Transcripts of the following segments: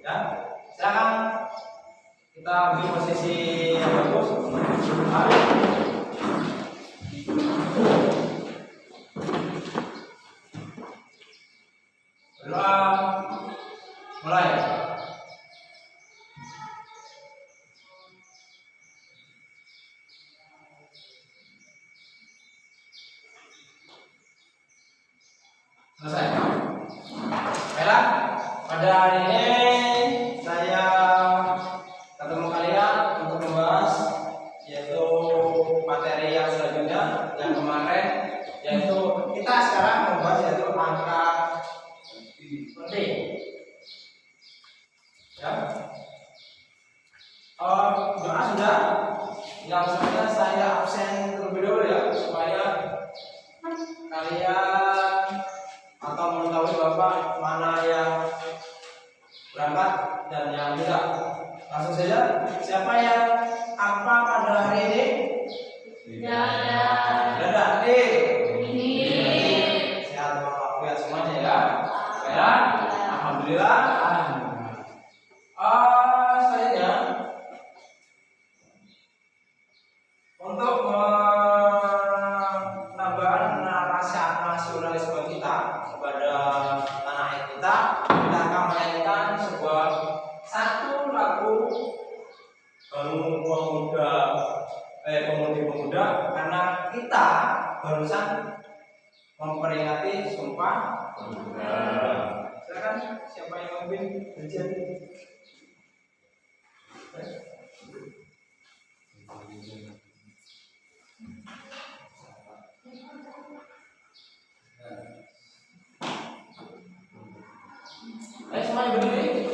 Ya, sekarang kita beri posisi yang bagus. Mulai. Selesai. Baiklah, pada hari ini saya ketemu kalian untuk membahas yaitu materi yang selanjutnya yang kemarin, yaitu kita sekarang membahas yaitu angka penting. Ya. Doa sudah. Yang sebenarnya saya absen terlebih dahulu ya supaya kalian atau mengetahui bapak mana yang berangkat dan yang tidak. Langsung saja, siapa yang apa pada hari ini? Tidak. Ini. Sehat walafiat semuanya ya. Ya. Alhamdulillah. Selanjutnya untuk menambah narasi nasionalisme kita kepada tanah air kita akan mainkan satu lagu pemudi-pemuda karena kita barusan memperingati Sumpah Pemuda. Silakan siapa yang memimpin ujian? Ayo semuanya berdiri.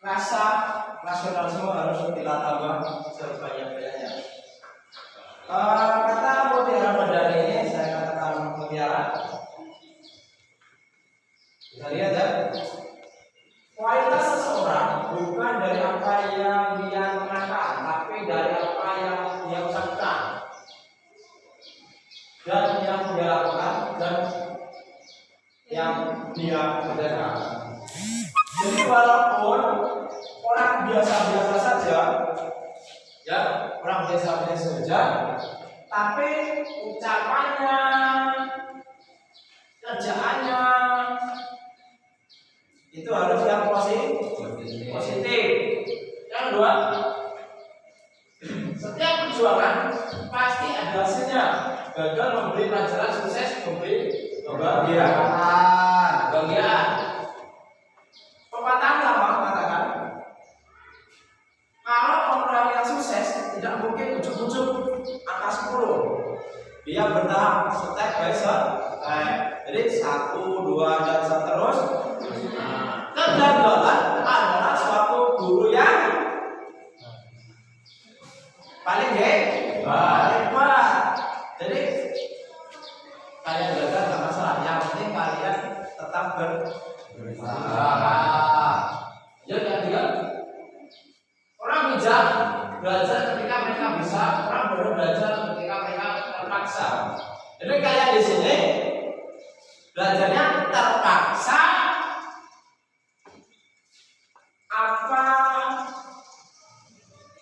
Rasa nasionalisme harus kita tambah sebanyak-banyaknya. Kata mutiara pada hari ini saya katakan mutiara. Bisa lihat ya. Kualitas seseorang bukan dari apa yang dia kenakan, tapi dari apa yang dia ucapkan dan yang dia lakukan dan yang dia kerjakan. Jadi walaupun orang biasa-biasa saja, ya orang biasa-biasa saja, tapi ucapannya, kerjaan Bagian. Pepatah lama mengatakan kalau orang yang sukses tidak mungkin ujuk-ujuk angka 10. Dia bertahap step by step. Jadi 1, 2 dan seterus. Kegagalan adalah suatu guru yang paling hebat. Jadi kalian gagal nggak masalah. Yang penting kalian tetap berusaha. Jadi yang tiga, orang bijak belajar ketika mereka bisa, orang baru belajar ketika mereka terpaksa. Jadi kalian di sini belajarnya terpaksa apa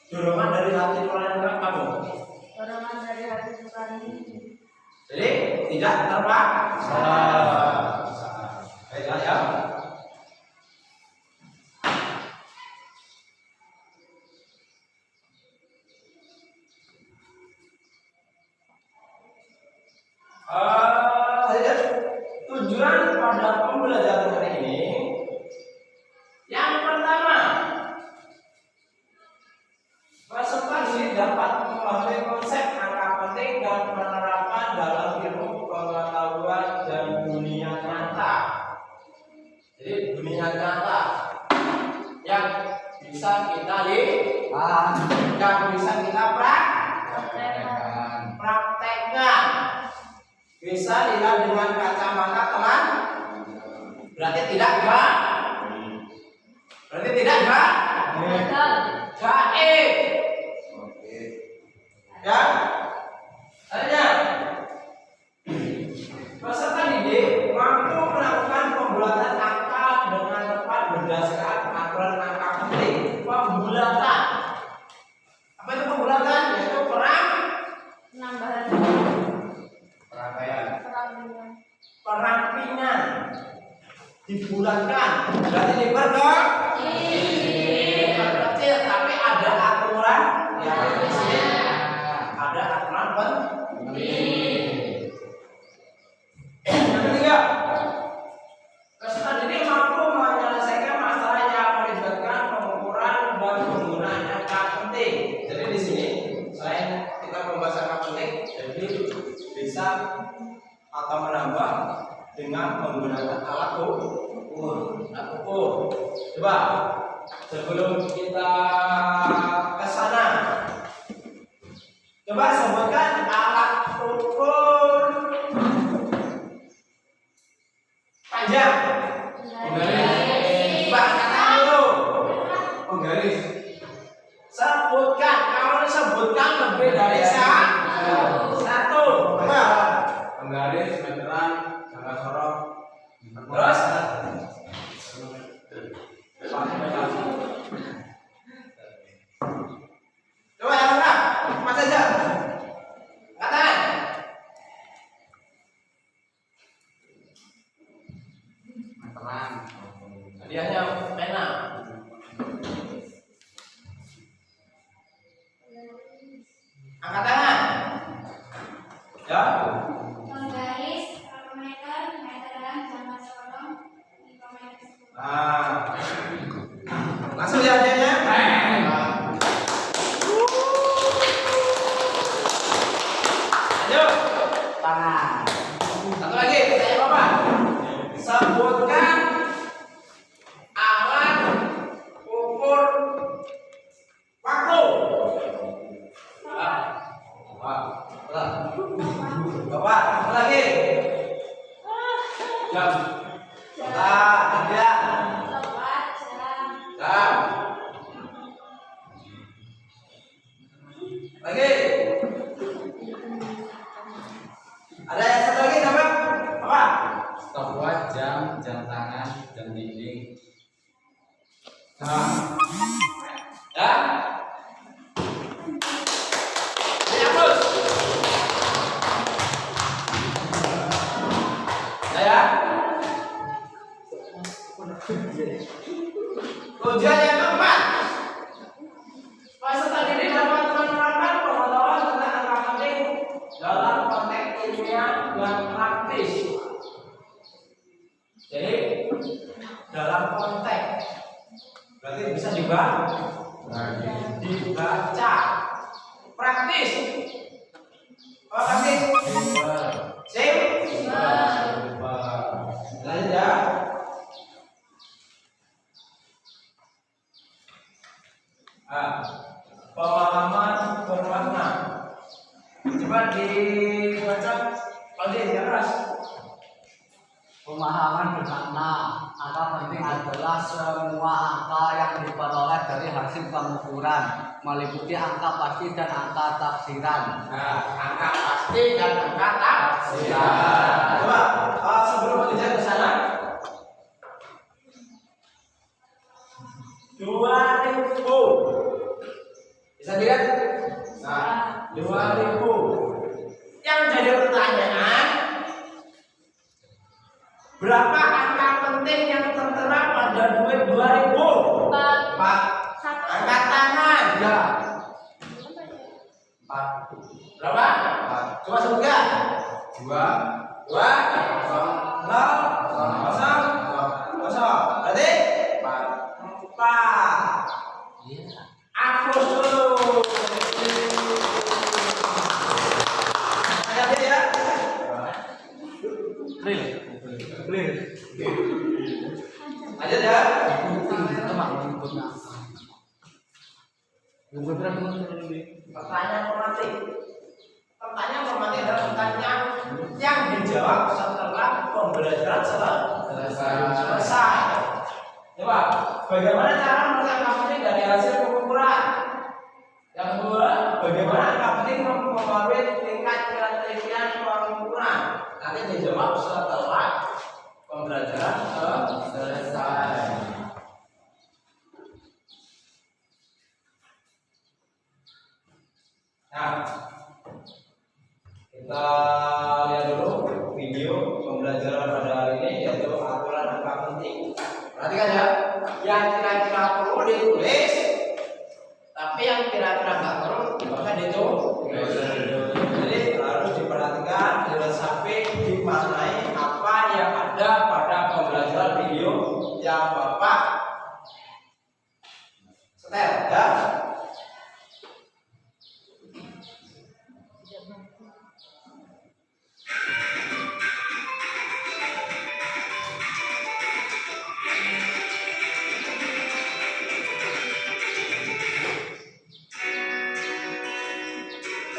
dorongan dari hati nurani kamu? Dorongan dari hati nurani. Jadi tidak terpaksa. Baiklah ya. Tujuan pada pembelajaran hari ini yang pertama, peserta didik dapat memahami konsep angka penting dan penerapan dalam ilmu pengetahuan dan dunia nyata. Jadi dunia nyata yang bisa kita lihat, yang bisa kita praktekkan. Bisa dilihat dengan kacamata teman. Berarti tidak gaib. Ya. Artinya peserta didik mampu melakukan pembulatan angka dengan tepat berdasarkan aturan angka penting. Pembulatan. Apa itu pembulatan? Yaitu Penambahan. Perampingan. Dibulatkan. Berarti diperkecil, tapi ada aturan yang ada aturan penting. Yang ketiga, peserta didik mampu menyelesaikan masalah yang melibatkan pengukuran dan penggunaan angka penting. Jadi di sini selain kita membahas angka penting, jadi bisa atau menambah dengan menggunakan alat ukur. Coba sebelum kita ke sana, coba sebutkan alat ukur panjang. Coba katakan dulu. Penggaris. Sebutkan. Kalau disebutkan lebih dari satu. Coba. Penggaris, meteran, jangka sorot. Terus? Coba yang lengkap, Mas aja. Katakan. Meteran. Hadiahnya pena. Angkat tangan. Ya. Penggaris, kronometer, meteran, jangka sorong, micrometer. Langsung ya hadiahnya. Lanjut. Tangan. Satu lagi, tanya Bapak. Sebutkan alat ukur waktu. Bapak, satu lagi. Jam. Ada. Tepat, jam. Jam. Lagi. Ada yang satu lagi namanya apa? Stopwatch, jam, jam tangan, jam dinding. Ya. Dihapus. Saya. Tujuan yang keempat. Peserta didik dapat menerapkan pengetahuan tentang angka penting dalam konteks ilmiah dan praktis. Jadi dalam konteks berarti bisa dibaca, praktis. Oh, praktis. Sip. Lanjut ya. Pemahaman bermakna. Coba dibaca lagi ya keras. Pemahaman bermakna, angka penting adalah semua angka yang diperoleh dari hasil pengukuran, meliputi angka pasti dan angka taksiran. Nah, angka pasti dan angka taksiran. Coba sebelum mengejar ke sana. 2000. Bisa dilihat? Nah, 2000. Yang jadi pertanyaan, berapa angka penting yang tertera pada duit 2000? 4. Angkat tangan. Ya. 4. Berapa? 4. Coba sebutkan. 2 0 0 0 berarti 4. Hapus dulu. Ada ya? Clear. Lanjut ya. Pertanyaan formatif. Pertanyaan formatif adalah pertanyaan yang dijawab setelah pembelajaran selesai. Coba, bagaimana cara menentukan penting dari hasil pengukuran? Yang kedua, bagaimana angka penting mempengaruhi tingkat keterisian pengukuran? Nanti dijawab setelah pembelajaran selesai. Nah, kita lihat dulu video pembelajaran pada hari ini, yaitu aturan angka penting. Perhatikan ya, yang kira-kira perlu ditulis, tapi yang kira-kira nggak perlu maka ditulis. Jadi harus diperhatikan, diresapi, dimaknai apa yang ada pada pembelajaran video yang Bapak setel ya.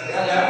Lihat ya.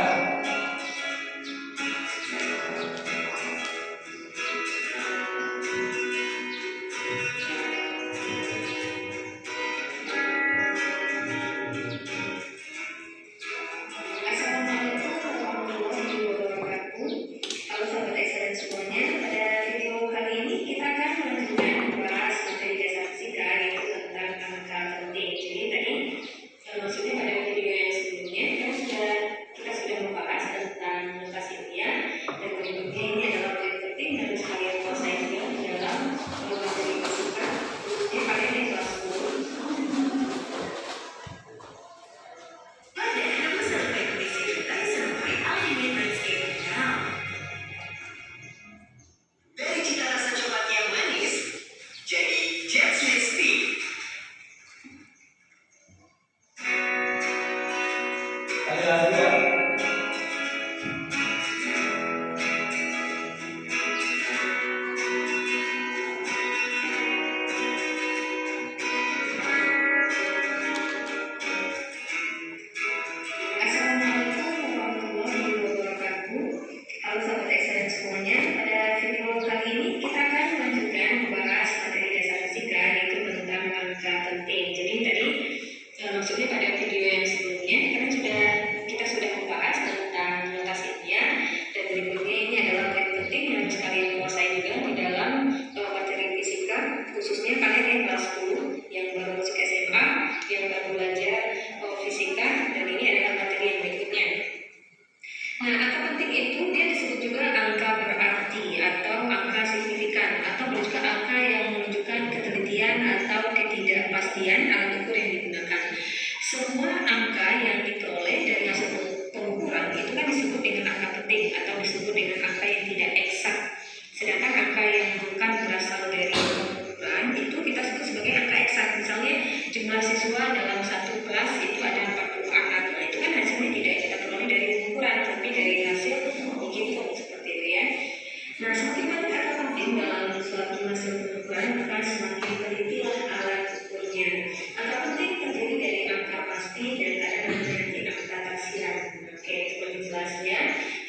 semakin banyak angka penting dalam suatu masa perubahan, maka semakin telitilah alat ukurnya. Angka penting terdiri dari angka pasti dan ada nanti angka taksiran. Oke, itu penjelasannya.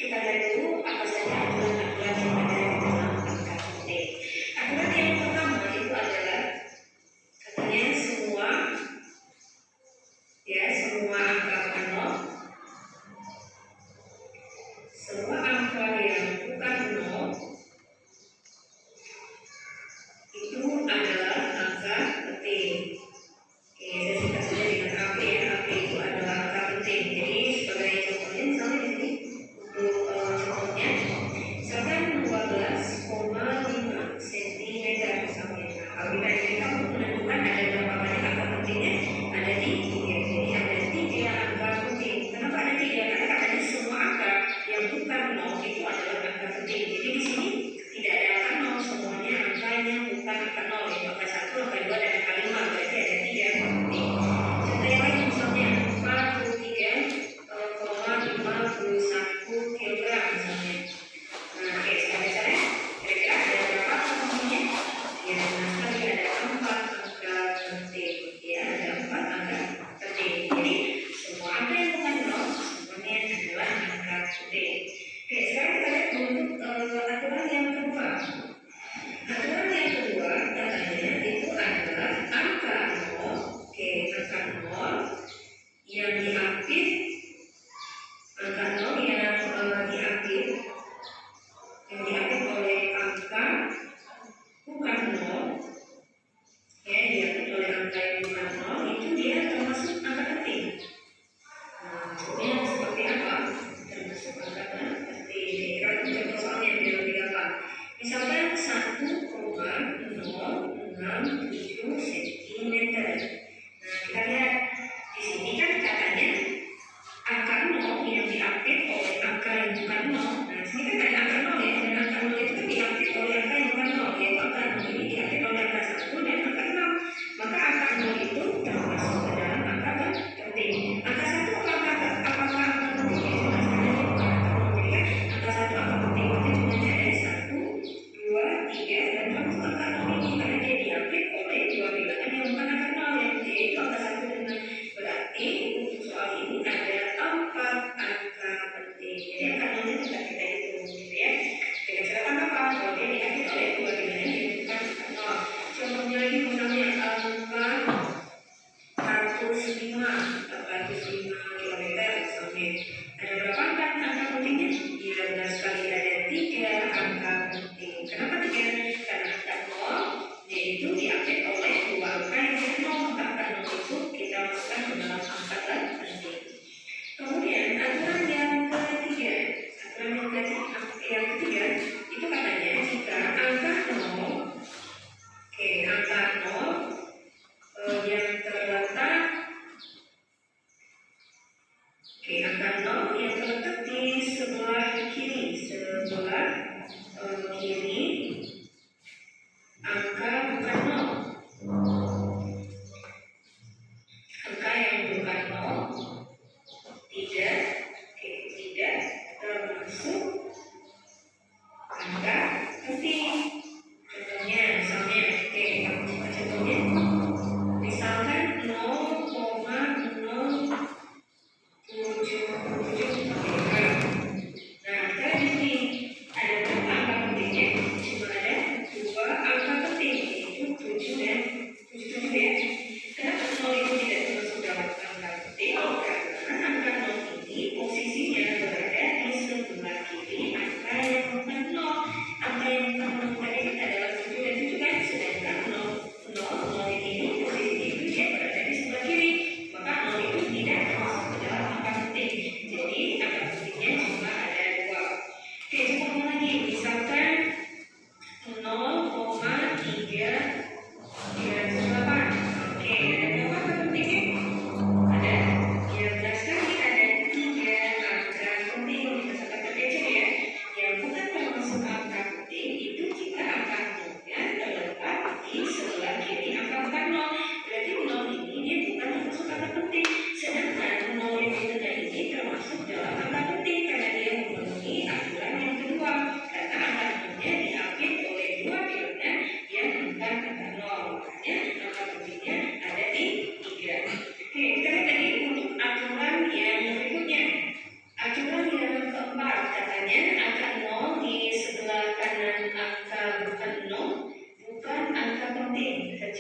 Kita lihat dulu apa saja aturan-aturan yang ada di dalam angka penting. Aturan yang pertama itu adalah katanya semua angka nol, semua angka yang bukan nol itu adalah angka penting. Oke, saya singkat saja dengan AP ya. AP itu adalah angka penting. Jadi sebagai contohnya misalnya di sini untuk contohnya misalkan 12,5 cm misalnya. Kalau kita ingin menentukan ada berapa banyak angka pentingnya, ada di 3. Jadi ada 3 angka penting. Kenapa ada 3? Karena katanya semua angka yang bukan nol itu adalah angka penting. Jadi di sini tidak ada angka nol, semuanya angka yang bukan angka nol, yaitu angka 1, angka 2, dan angka 5. Berarti ada 3 angka penting. Contoh yang lain misalnya 43,51 kg misalnya. Nah, oke, sekarang saya kira-kira ada berapa angka pentingnya? Ya, benar sekali ada 4 angka penting. Ya, ada 4 angka penting. Jadi semua angka yang bukan nol semuanya adalah angka penting. Oke, sekarang kita lihat untuk aturan yang kedua. Aturan yang kedua katanya itu adalah angka nol. Oke, angka nol yang diapit, angka nol yang diapit oleh angka bukan nol, ya, diapit oleh angka yang bukan nol, itu dia termasuk angka penting. Nah, maksudnya seperti apa? Termasuk angka penting. Kalau contoh soalnya biar lebih gampang. Misalkan 1,067 cm. Nah, kita lihat di sini kan katanya angka nol yang diapit oleh angka yang bukan nol. Nah, di sini kan ada angka nol ya, dan angka nol itu kan diapit oleh angka yang bukan nol, yaitu angka nol ini diapit oleh angka 1 dan angka 6. Maka angka nol itu termasuk ke dalam angka penting. Angka 1 apakah angka penting? Ya, jelas karena dia bukan angka nol. Jadi kan angka 1 angka penting itu jumlahnya ada 1, 2, 3, dan termasuk angka nol ini karena dia diapit oleh 2 bilangan yang bukan angka nol, yaitu angka 1 dan 6. Berarti untuk soal ini ada 4 angka penting. Jadi angka nolnya tidak kita hitung gitu ya. Dengan catatan apa? Kalau dia diapit oleh 2 bilangan yang bukan angka nol. Contohnya lagi misalnya angka 405 km misalnya. Ada berapa angka pentingnya? Ya, benar sekali ada 3 angka penting. Kenapa 3? Karena angka nol yaitu diapit oleh 2 angka yang bukan nol. Maka angka nol itu kita masukkan ke dalam angka penting. Kemudian aturan yang ketiga itu katanya jika angka nol, angka nol yang terletak di sebelah kiri angka bukan nol, angka yang bukan nol tidak termasuk angka penting. Contohnya misalnya, kita buka contohnya. Misalkan 0,077 kg. Nah, kita di sini ada berapa angka pentingnya? Cuma ada 2 angka penting, yaitu 7 dan 77 ya. Kenapa 0 itu tidak termasuk dalam angka penting? Karena angka 0 ini posisinya berada di sebelah kiri angka yang bukan 0. Angka yang bukan 0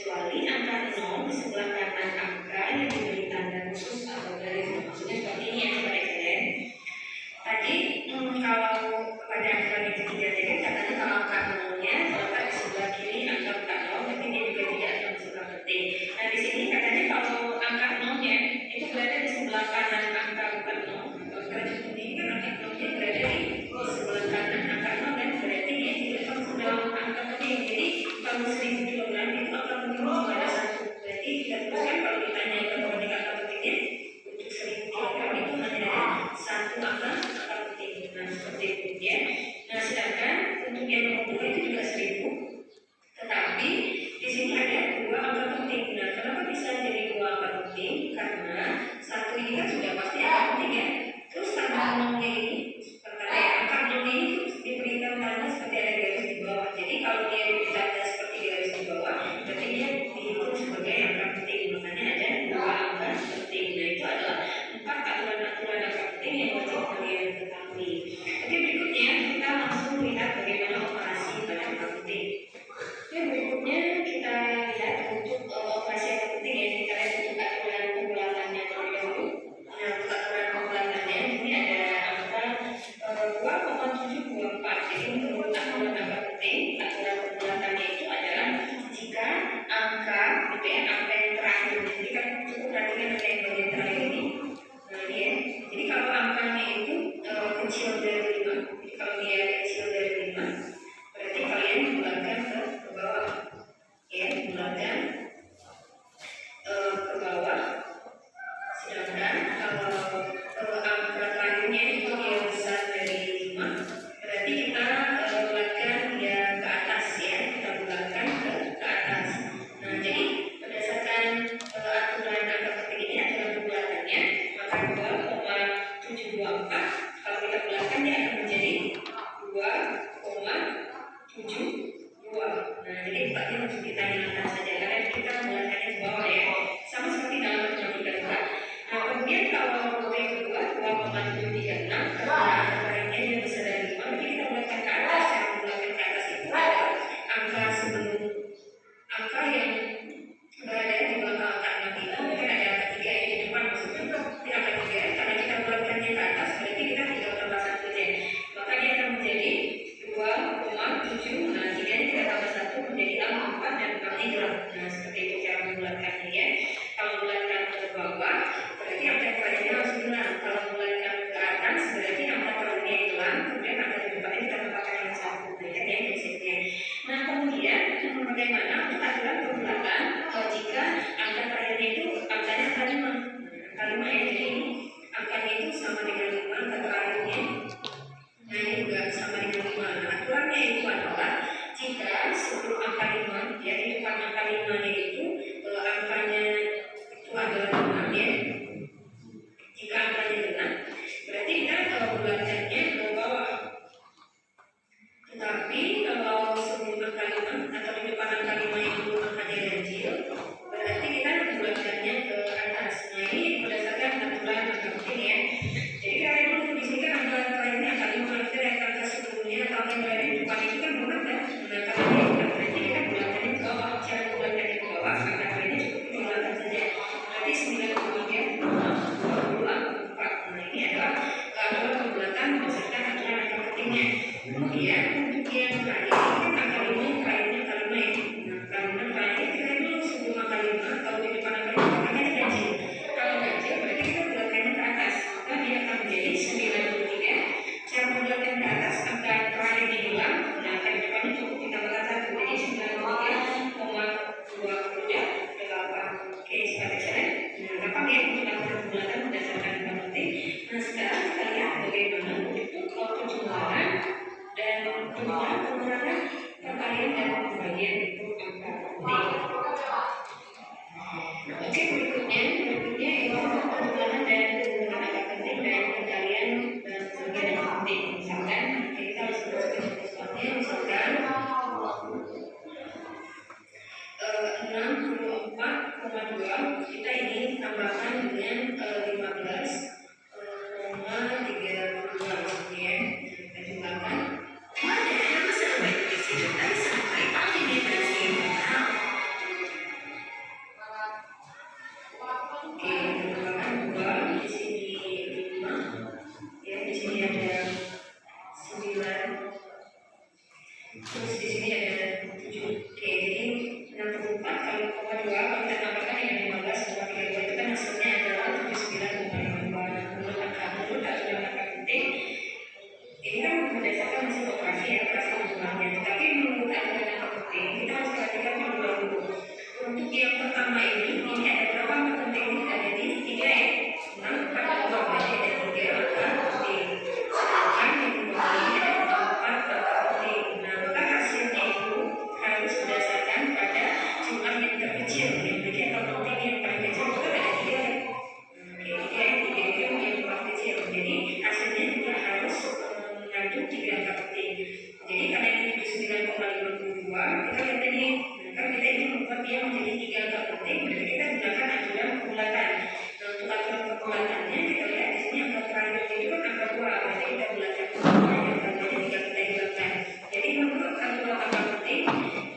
kecuali angka 0 di sebelah kanan angka yang diberi tanda khusus atau garis. Maksudnya seperti ini ya Sobat Excel. Tadi kalau pada angka yang ketiga tadi katanya kalau angka 0-nya terletak di sebelah kiri angka 0, berarti dia juga tidak akan sebelah ketik. Nah di sini katanya kalau angka 0-nya itu berada di sebelah kanan angka bukan 0. Kalau kita seperti ini kan angka 0-nya berada di sebelah kanan angka 0 dan berarti dia tidak masuk dalam angka ketik. Jadi kalau 1000 kilogram itu akan menurun pada 1. Berarti kita teruskan kalau ditanya kepada angka ketiknya untuk 1000 kilogram itu hanya ada 1 angka ketik. Nah seperti itu ya. Nah sedangkan untuk yang nomor 2 itu juga 1000. Tetapi di sini ada 2 angka penting. Nah, kenapa bisa jadi 2 angka penting? Karena 1 ini kan sudah pasti angka penting ya. Terus tanda 0-nya ini, pertanda ya, angka 0-nya ini diberikan tanda seperti ada garis di bawah. Jadi kalau dia diberi tanda seperti garis di bawah, berarti dia dihitung sebagai angka penting. Makanya ada 2 angka penting. Nah, itu adalah 4 aturan-aturan angka penting yang wajib kalian ketahui. Oke, berikutnya kita langsung lihat bagaimana operasi pada angka penting. Oke, berikutnya kita lihat untuk operasi yang penting ya. Kita lihat untuk aturan pembulatannya terlebih dahulu. Nah, untuk aturan pembulatannya ini ada angka 2,724. Jadi menurut aturan angka penting, aturan pembulatannya itu adalah jika angka gitu ya, angka yang terakhir. Jadi kan cukup perhatikan angka yang bagian terakhir ini. Nah, ini ya. Jadi kalau angkanya itu kecil dari 5, jadi kalau dia kecil dari 5, berarti kalian bulatkan ke bawah ya, bulatkan ke bawah. Sedangkan kalau angka terakhirnya itu dia besar dari 5, berarti kita bulatkan dia ke atas ya, kita bulatkan ke atas. Nah jadi berdasarkan aturan angka penting ini, aturan pembulatannya, maka 2,724 kalau kita bulatkan dia akan menjadi 2,72. Nah, jadi tempatnya harus kita hilangkan saja karena kita bulatkannya ke bawah ya. Sama seperti dalam matematika juga. Nah, kemudian kalau yang kedua 2,736 karena angka-angkanya dia besar dari 5, berarti kita bulatkan ke atas. Yang bulatkan ke atas itu adalah angka sebelum angka yang berada di belakang angka 6 itu, mungkin ada angka 3 yang di depan maksudnya di angka 3 karena kita bulatkannya ke atas, berarti kita tinggal tambah 1 saja. Maka dia akan menjadi 2,7. Nah, 3 ini kita tambah 1 menjadi 4 dan 4 hilang. Nah, seperti itu cara membulatkannya ya. Kalau membulatkan ke bawah, berarti angka terakhirnya harus hilang. Kalau membulatkan ke atas, berarti angka terakhirnya hilang. Kemudian angka di depannya kita tambahkan yang 1. Nah, ya prinsipnya. Nah, kemudian bagaimana untuk aturan pembulatan jika angka terakhirnya itu angkanya angka 5. Angka 5 ya, jadi ini angkanya itu sama dengan 5, angka terakhirnya. Nah, ini juga sama dengan 5. Nah, aturannya itu adalah jika sebelum angka 5, ya di depan angka 5-nya itu angkanya itu adalah 6 ya. Jika angkanya 6, berarti kita bulatkannya ke bawah. Tetapi kalau sebelum angka 5 atau di depan angka 5 itu angkanya ganjil, berarti kita bulatkannya ke atas. Nah, ini berdasarkan aturan angka penting ya. Jadi kalian dulu di sini kan angka terakhirnya angka 5, kita lihat angka sebelumnya atau angka yang berada di depan itu kan belum ada. Nah, kalau ini berarti kita bulatkannya ke bawah. Cara bulatkannya ke bawah, angka terakhirnya cukup dibulatkan saja. Berarti 9,4. Nah, ini adalah aturan pembulatan berdasarkan aturan angka pentingnya. Kemudian untuk yang terakhir, ini kan angka 5 yang terakhirnya angka 5 ya. Nah, angka 5 terakhir kita lihat dulu sebelum angka 5, kalau di depan angka 5 angkanya ganjil. Kalau ganjil berarti kita bulatkannya ke atas, maka dia akan menjadi 93. Cara membulatkan ke atas, angka terakhirnya hilang, nah angka di depannya cukup ditambahkan 1, jadi 93,28. Oke, seperti saya. Nah, gampang ya untuk aturan pembulatan berdasarkan angka penting. Nah, sekarang kita lihat bagaimana untuk penjumlahan dan pengurangan perkalian dan pembagian untuk angka penting. Oke, berikutnya itu penjumlahan dan pengurangan angka penting dan perkalian dan pembagian yang penting. Misalkan kita harus teruskan contohnya, misalkan 64,2 kita ingin tambahkan dengan 15,32 ya. Kita jumlahkan. Terus di sini ada 7. Oke, jadi 64 kalau koma 2 kalau kita tambahkan dengan 15,32 itu kan hasilnya adalah 79,52. Menurut aturan angka penting ini kan berdasarkan hasil operasi ya, operasi hubungannya. Tetapi menurut aturan angka penting kita harus perhatikan terlebih dahulu. Untuk yang pertama ini ada berapa angka penting? Ada di 3 ya. Nah, pada dua berarti ada 3 angka penting. Sedangkan yang kedua ini ada 4 angka penting. Nah, maka hasilnya itu harus berdasarkan pada jumlah yang terkecil. Yang memiliki angka penting yang paling kecil itu kan ada 3 ya. Oke, 3 itu yang paling kecil. Jadi hasilnya juga harus mengandung 3 angka penting. Jadi karena ini 79,52 kita lihat tadi. Kalau kita ingin membuat dia menjadi 3 angka penting, berarti kita gunakan aturan perpulatan. Nah, untuk aturan perpulatannya kita lihat di sini angka terakhir itu kan angka 2, berarti kita bulatkan 2 yang tadinya 3 kita hilangkan. Jadi menurut aturan angka penting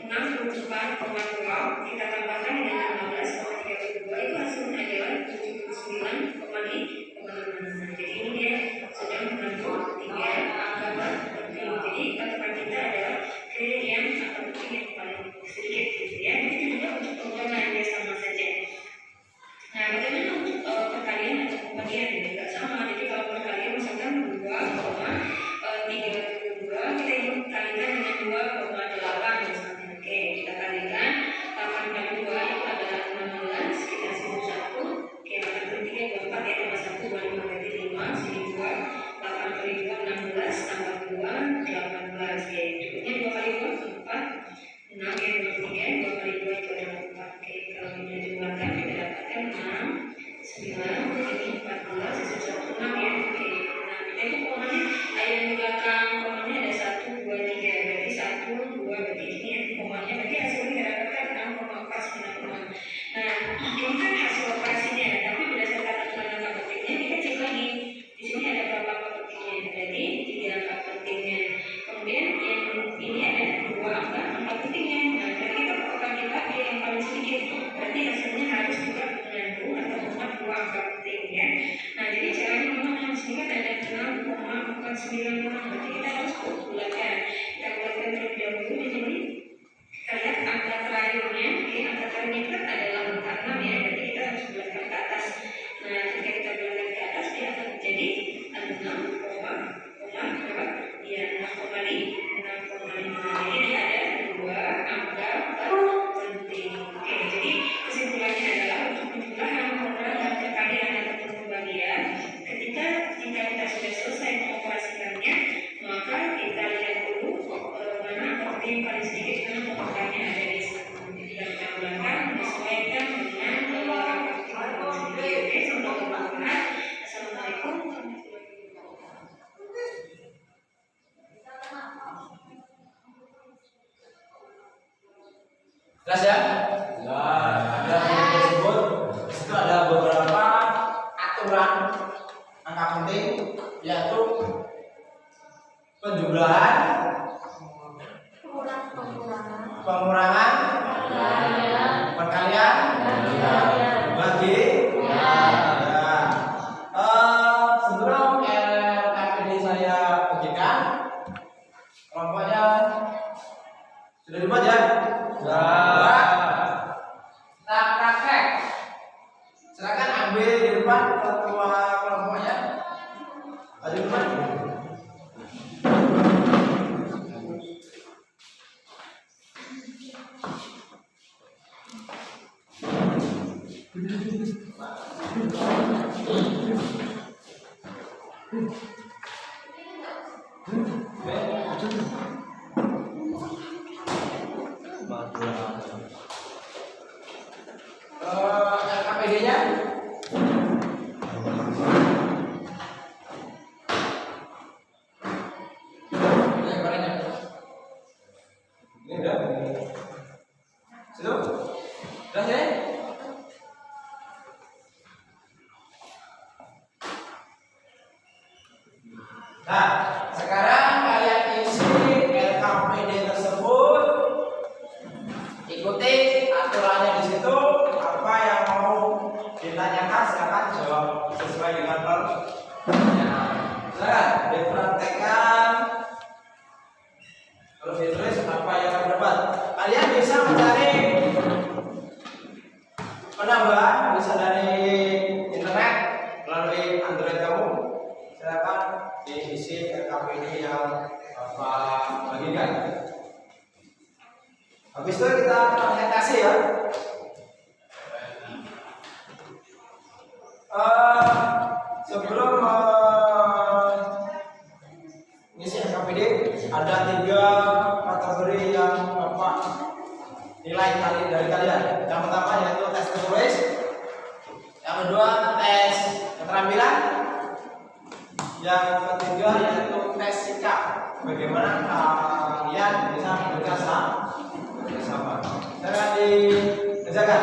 64,2 kita tambahkan dengan 15,32 itu hasilnya adalah 79,5. Jadi ini dia sudah mengandung 3 angka penting. Jadi aturan kita adalah pilih yang angka penting yang paling sedikit gitu ya. Itu juga untuk pengulangan ya sama saja. Nah, bagaimana untuk perkalian atau pembagian juga sama. Jadi kalau perkalian misalkan 2,32 kita ingin kalikan dengan 2,8 misalnya. Oke, kita kalikan 8 kali 2 itu adalah 16, kita hasilkan 1. Oke, 8 kali 3 24 ya, tambah 1 25 berarti 5, sini 2. 8 kali 2 16 tambah 2 18 ya. Berikutnya 2 kali 2 4. 6 ya, 23, 2 kali 2 itu adalah 4. Oke, kalau kita jumlahkan kita dapatkan 6, 9, ini 14, sisa 1, 6 ya. Oke, nah kita itu komanya, yang di belakang komanya ada 1, 2, 3, berarti 1, 2, berarti ini ya komanya, berarti hasilnya kita dapatkan 6,496. Nah, ini kan hasil operasinya, tapi berdasarkan aturan angka pentingnya kita cek lagi. Di sini ada berapa angka pentingnya, berarti 3 angka pentingnya. Kemudian yang ini ada 2 angka pentingnya. Nah, jadi kita akan lihat yang paling sedikit. Berarti hasilnya harus juga mengandung atau memuat 2 angka penting ya. Nah, jadi caranya memang yang sini kan ada 6,496. Berarti kita harus bulatkan. Kita bulatkan terlebih dahulu di sini. Kita lihat angka terakhirnya. Oke, angka terakhirnya kan adalah angka 6 ya. Berarti kita harus bulatkan ke atas. Nah, jika kita bulatkan ke atas dia akan menjadi 6,5. Ya, 6,5. Jadi dia ada 2 angka penting. Oke, jadi kesimpulannya adalah untuk penjumlahan, pengurangan, dan perkalian ataupun pembagian, ketika kita sudah selesai mengoperasikannya, maka kita lihat dulu mana angka penting yang paling sedikit karena pembagiannya ada di satu. Jadi kita bulatkan menyesuaikan dengan angka penting. Oke, sampai jumpa. Assalamualaikum. Jelas ya? Jelas. Ada yang tersebut. Itu ada beberapa aturan angka penting, yaitu penjumlahan, pengurangan, perkalian, bagi. Sebelum LKPD saya bagikan, kelompoknya sudah dibuat ya? Kita praktek. Silakan ambil di depan ketua kelompoknya. Di depan. LKPD-nya ini udah sudah ya. Nah, sekarang kalian isi LKPD tersebut, ikuti aturannya di situ. Apa yang mau ditanyakan silakan jawab sesuai dengan pertanyaan. Silakan dipraktekkan, terus ditulis Siapa yang berdebat? Kalian bisa mencari penambahan bisa dari internet melalui Android kamu. Silakan diisi RKPD yang Bapak bagikan. Habis itu kita presentasi ya. Sebelum ngisi RKPD ada 3 kategori yang Bapak nilai dari kalian. Yang pertama yaitu tes tertulis, yang kedua tes keterampilan, yang ketiga yaitu tes sikap. Bagaimana kalian bisa bekerjasama? Saya dikerjakan.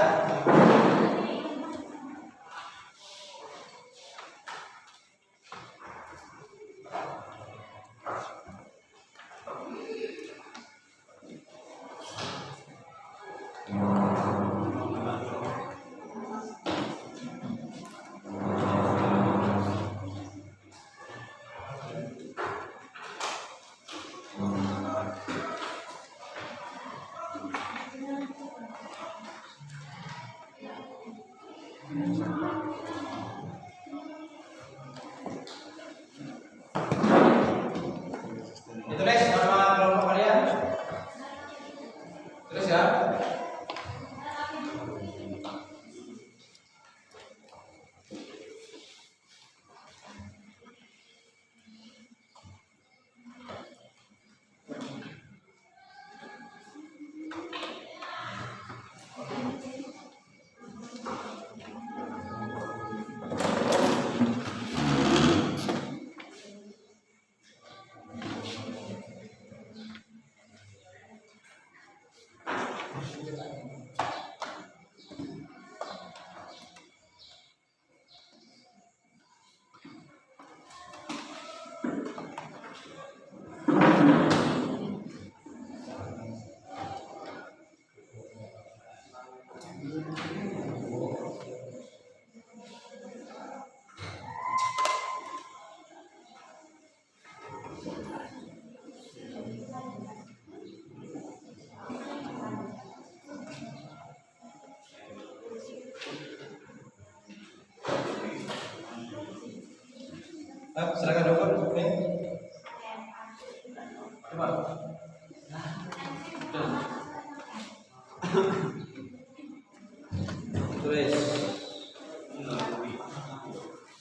Ditulis nama kelompok kalian. Terus ya. Silakan dokter. Nih. Coba. Tulis.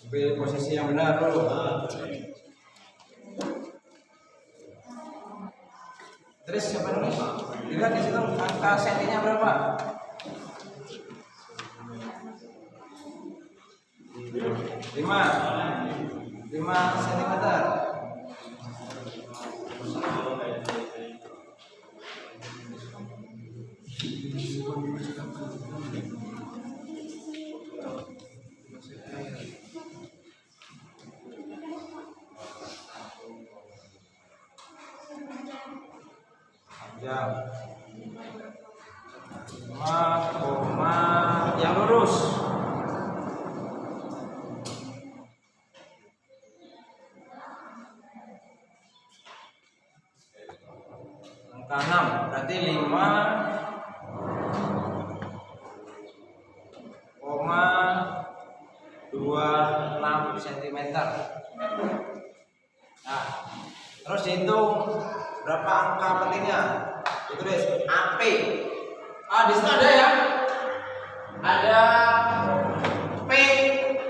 Ambil posisi yang benar dulu. Terus siapa nulis? Lihat di situ angka sentinya berapa? 5 sentimeter. Jam. 5, yang lurus. Angka 6 berarti 5,26 cm. Nah, terus dihitung berapa angka pentingnya. Ditulis AP. Di situ ada ya. Ada P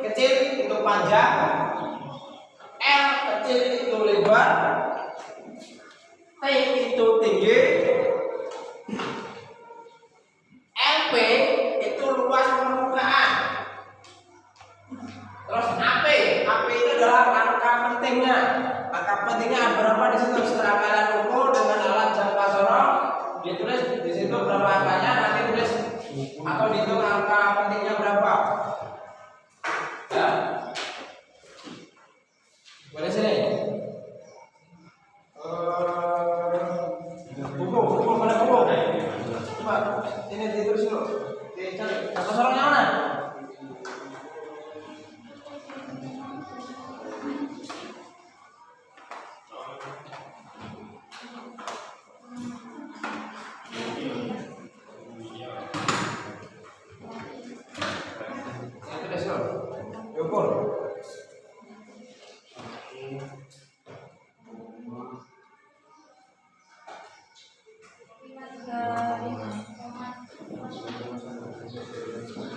kecil itu panjang, L kecil itu lebar, T itu tinggi, LP itu luas permukaan. Terus AP itu adalah angka pentingnya. Angka pentingnya berapa di situ? Setelah kalian ukur dengan alat jangka sorong, ditulis di situ berapa angkanya, nanti tulis atau dihitung angka pentingnya berapa. Ya. Boleh sini. Buku mana buku? Coba ini ditulis dulu. Dicari jangka sorongnya mana?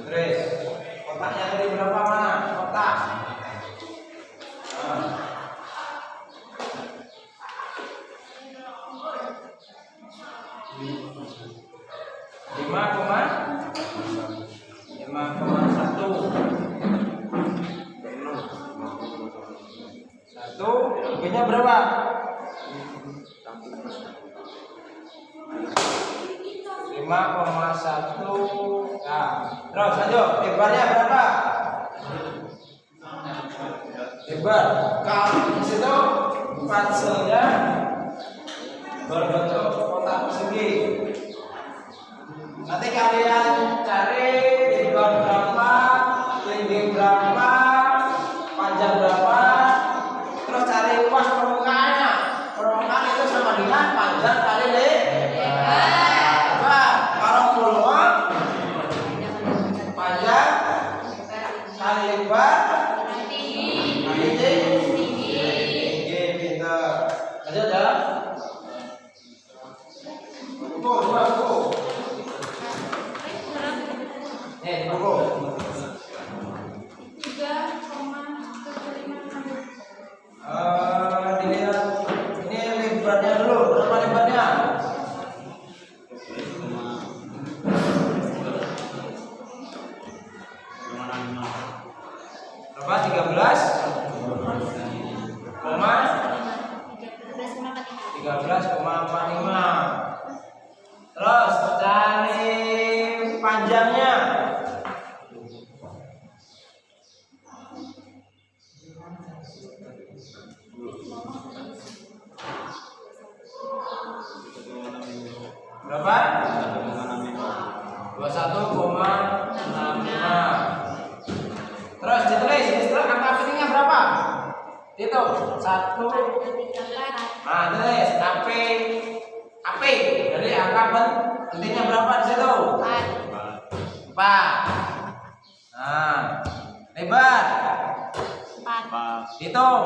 Terus kotaknya dari berapa mana? Kotak. Nah. 5,1. B-nya berapa? 5,1. Nah, terus lanjut. Lebarnya berapa? Lebar. Kalau di situ panselnya berbentuk kotak persegi. Nanti kalian cari lebar berapa, tinggi berapa, panjang berapa, terus cari luas permukaannya. Permukaan itu sama dengan panjang kali lebar. Coba kalau volume panjang kali lebar kali tinggi. Pintar. Lanjut ya. Buku. Buku. 3,75. Dilihat ini lebarnya dulu. Berapa lebarnya? Berapa? 13,45. Terus cari panjangnya. Berapa? 21,65. Terus ditulis istilah angka pentingnya berapa? Itu 1. Nah, tulis AP dari angka pentingnya berapa di situ? 4. Nah, lebar. 4. Hitung.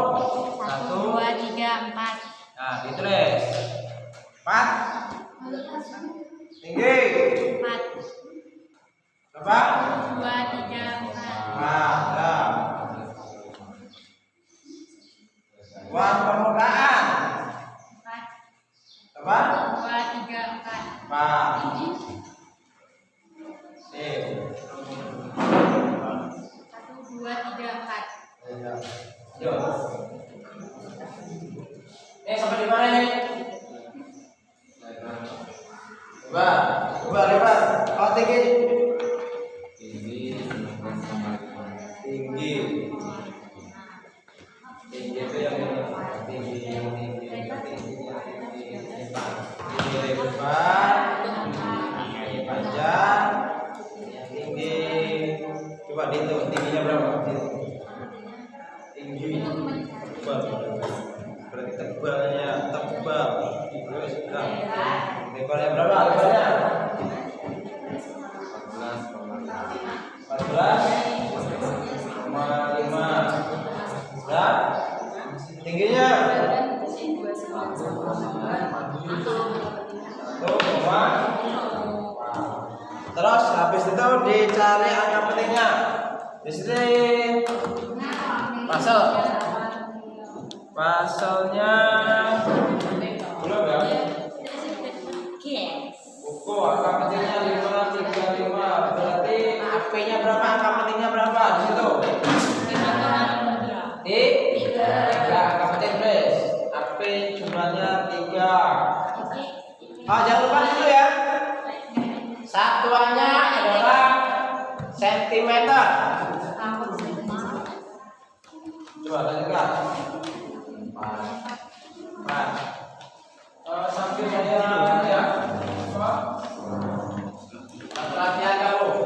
1, 2, 3, 4. Nah, ditulis. 4. Tinggi. 4. Berapa? 2, 3, 4. Nah, luas permukaan. 4. Berapa? 2, 3, 4. 4. Sip. 1, 2, 3, 4. Yuk. Sampai di mana nih? Coba lebar. Oh, tinggi. Tinggi itu yang tinggi lebar, panjang, tinggi. Coba dihitung tingginya berapa? Tinggi. Tebal. Berarti tebalnya tebal. Terus lebarnya berapa? Lebarnya 14,5. Dan tingginya 1,. Terus habis itu dicari angka pentingnya. Di sini pasalnya belum ya? Buku angka pentingnya 535. Berarti AP-nya berapa? Angka pentingnya berapa di situ? 3. Angka penting please. AP jumlahnya 3. Jangan lupa itu ya. Satuannya adalah sentimeter. Coba lanjutkan. Sambil saya ya. Latihan kamu.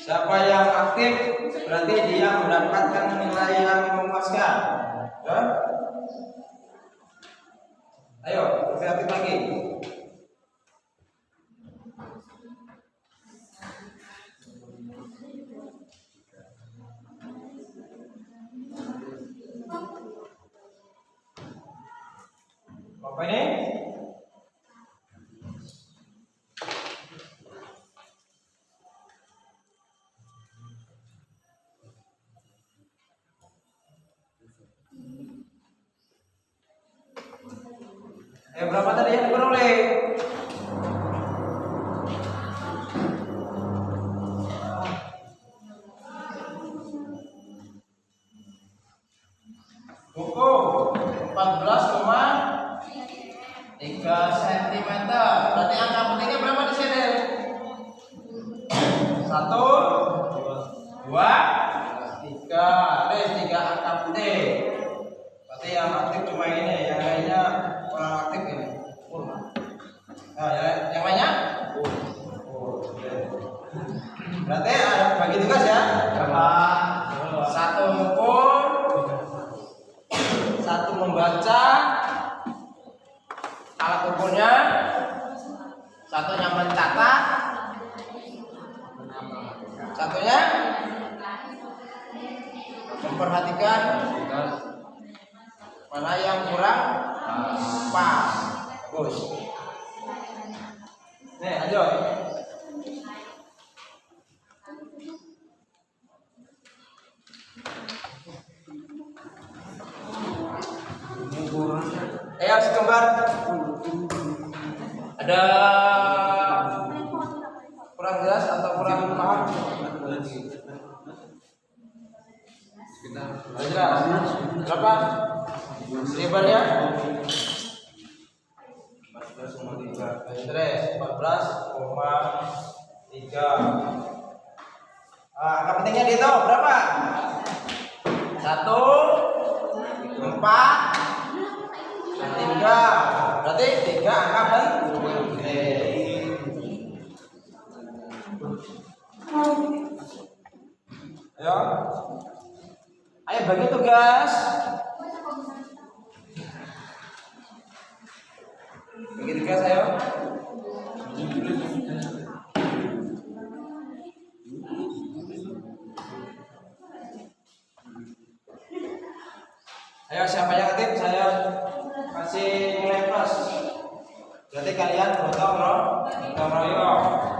Siapa yang aktif berarti dia mendapatkan nilai yang memuaskan. Ya? Ayo, lebih aktif lagi. Satu, dua, tiga. Tiga angka penting. Berarti yang aktif cuma ini, yang lainnya kurang aktif ini. Nah, yang lainnya? Berarti ada bagi tugas ya. Satu mengukur, satu membaca alat ukurnya, satunya mencatat, satunya memperhatikan mana yang kurang pas. Bagus. Nih, lanjut. Ayo segambar. Ada kurang jelas atau kurang paham? Jelas. Berapa? Lebarnya? 14,3. Angka pentingnya dihitung berapa? 1, 4, 3. Berarti 3 angka penting. Ayo. Ayo bagi tugas. Bagi tugas ayo. Ayo siapa yang aktif saya kasih nilai plus. Berarti kalian gotong royong.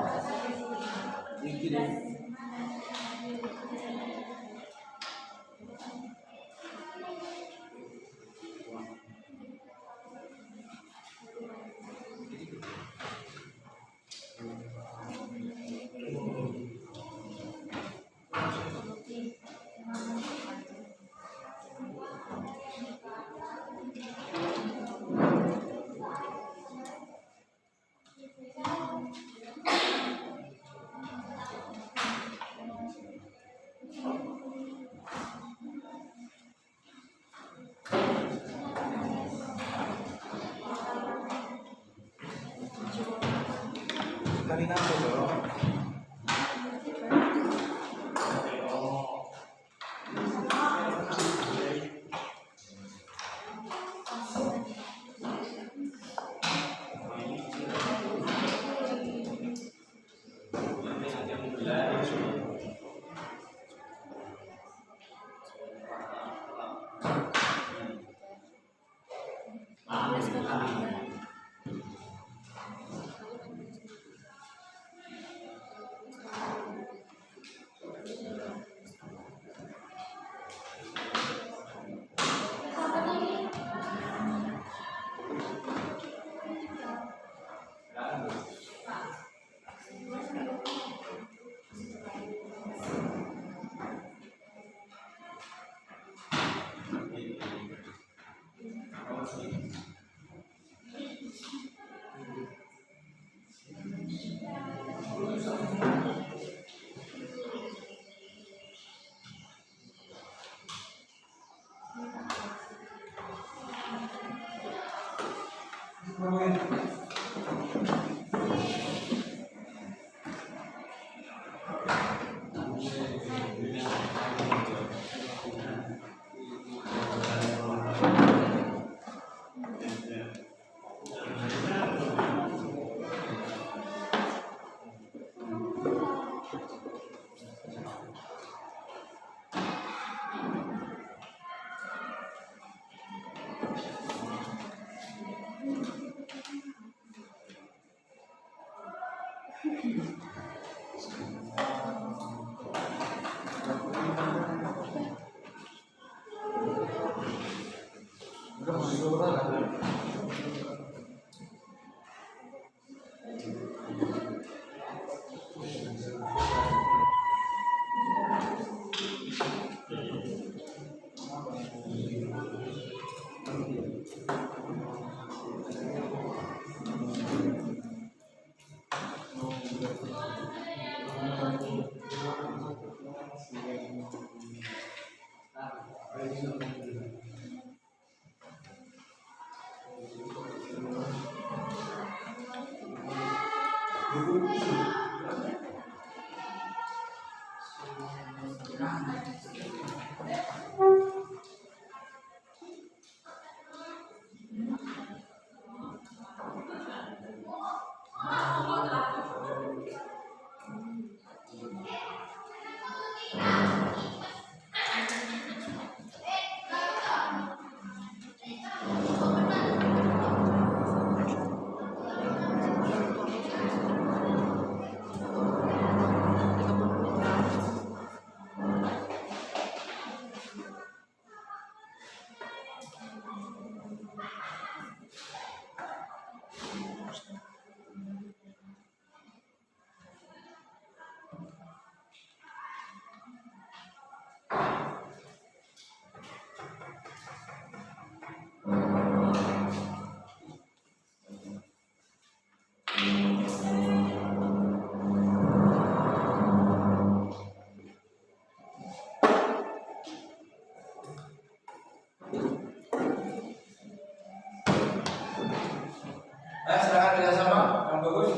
Silakan kerjasama yang bagus.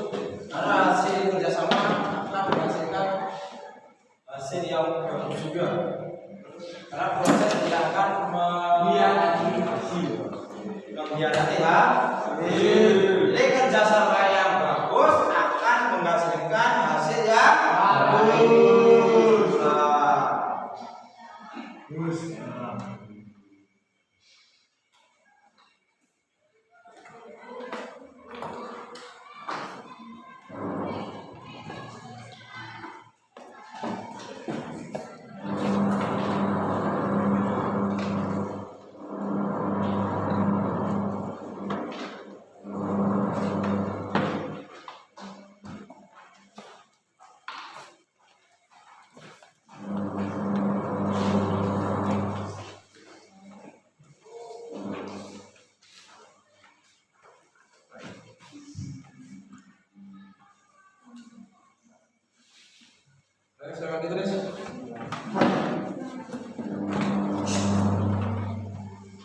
Karena hasil kerjasama akan menghasilkan hasil yang bagus juga. Karena proses tidak akan mengkhianati hasil. Jadi kerjasama yang bagus akan menghasilkan hasil yang bagus. Silakan ditulis.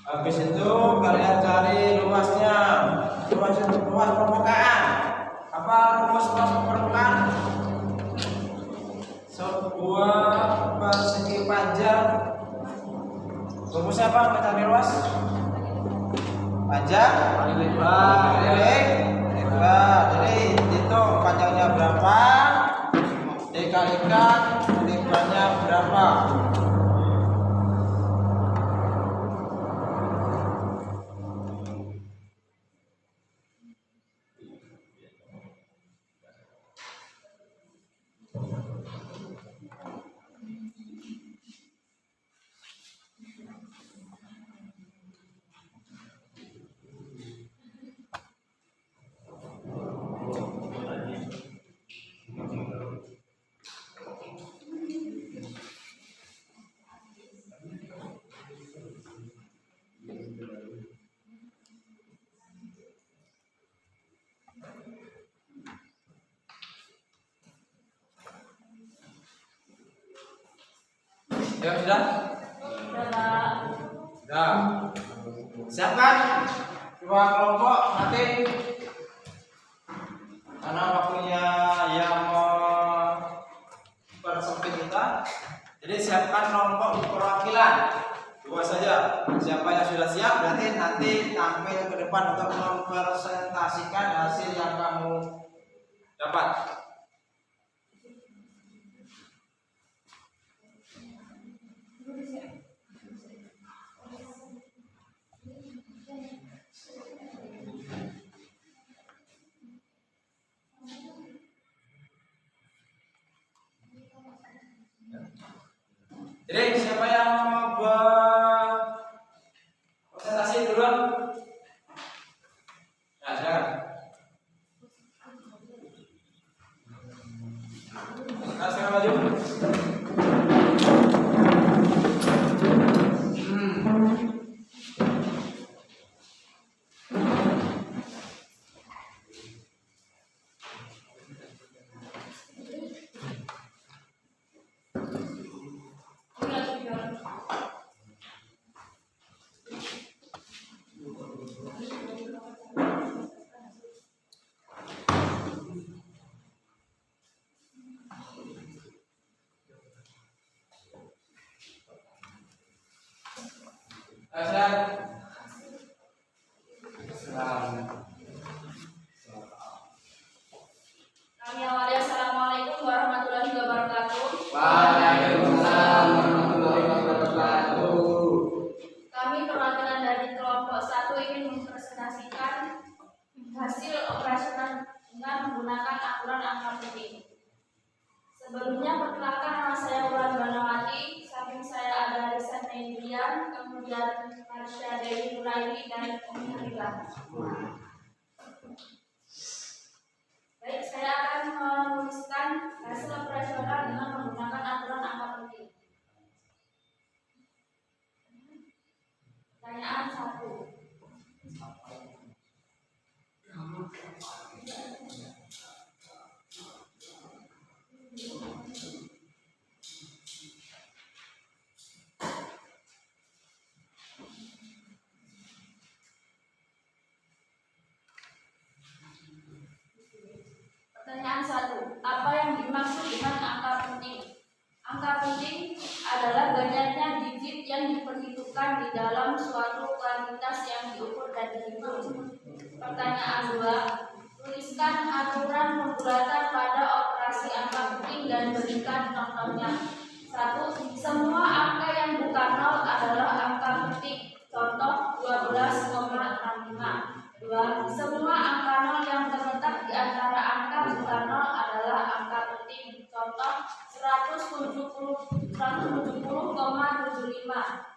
Habis itu kalian cari luasnya, luas permukaan. Apa luas permukaan? Sebuah persegi panjang. Rumusnya apa? Mencari luas panjang kali lebar. Jadi hitung panjangnya berapa, dikalikan lebarnya berapa. Ya sudah? Sudah. Siapkan dua kelompok nanti karena waktunya yang mempersempit kita. Jadi siapkan kelompok perwakilan dua saja. Siapa yang sudah siap berarti nanti tampil ke depan untuk mempresentasikan hasil yang kamu dapat. Jadi siapa yang mau presentasi duluan? Nah, silakan. Nah, sekarang maju. Kami awali assalamualaikum warahmatullahi wabarakatuh. Waalaikumsalam warahmatullahi wabarakatuh. Kami perwakilan dari kelompok 1 ingin mempresentasikan hasil operasional dengan menggunakan aturan angka penting. Sebelumnya perkenalkan, nama saya Wulan Banawati, samping saya ada Risa Nendrian, kemudian Marsha Dewi Nuraini dan Umi Haribah. Baik, saya akan menuliskan hasil operasional dengan menggunakan aturan angka penting. Pertanyaan 1. Pertanyaan 1. Apa yang dimaksud dengan angka penting? Angka penting adalah banyaknya digit yang diperhitungkan di dalam suatu kuantitas yang diukur dan dihitung. Pertanyaan 2. Tuliskan aturan pembulatan pada operasi angka penting dan berikan contohnya. 1. Semua angka yang bukan 0 adalah angka penting. Contoh 12,65. 2. Semua angka 0 yang terletak di antara angka bukan 0 adalah angka penting. Contoh 170,75.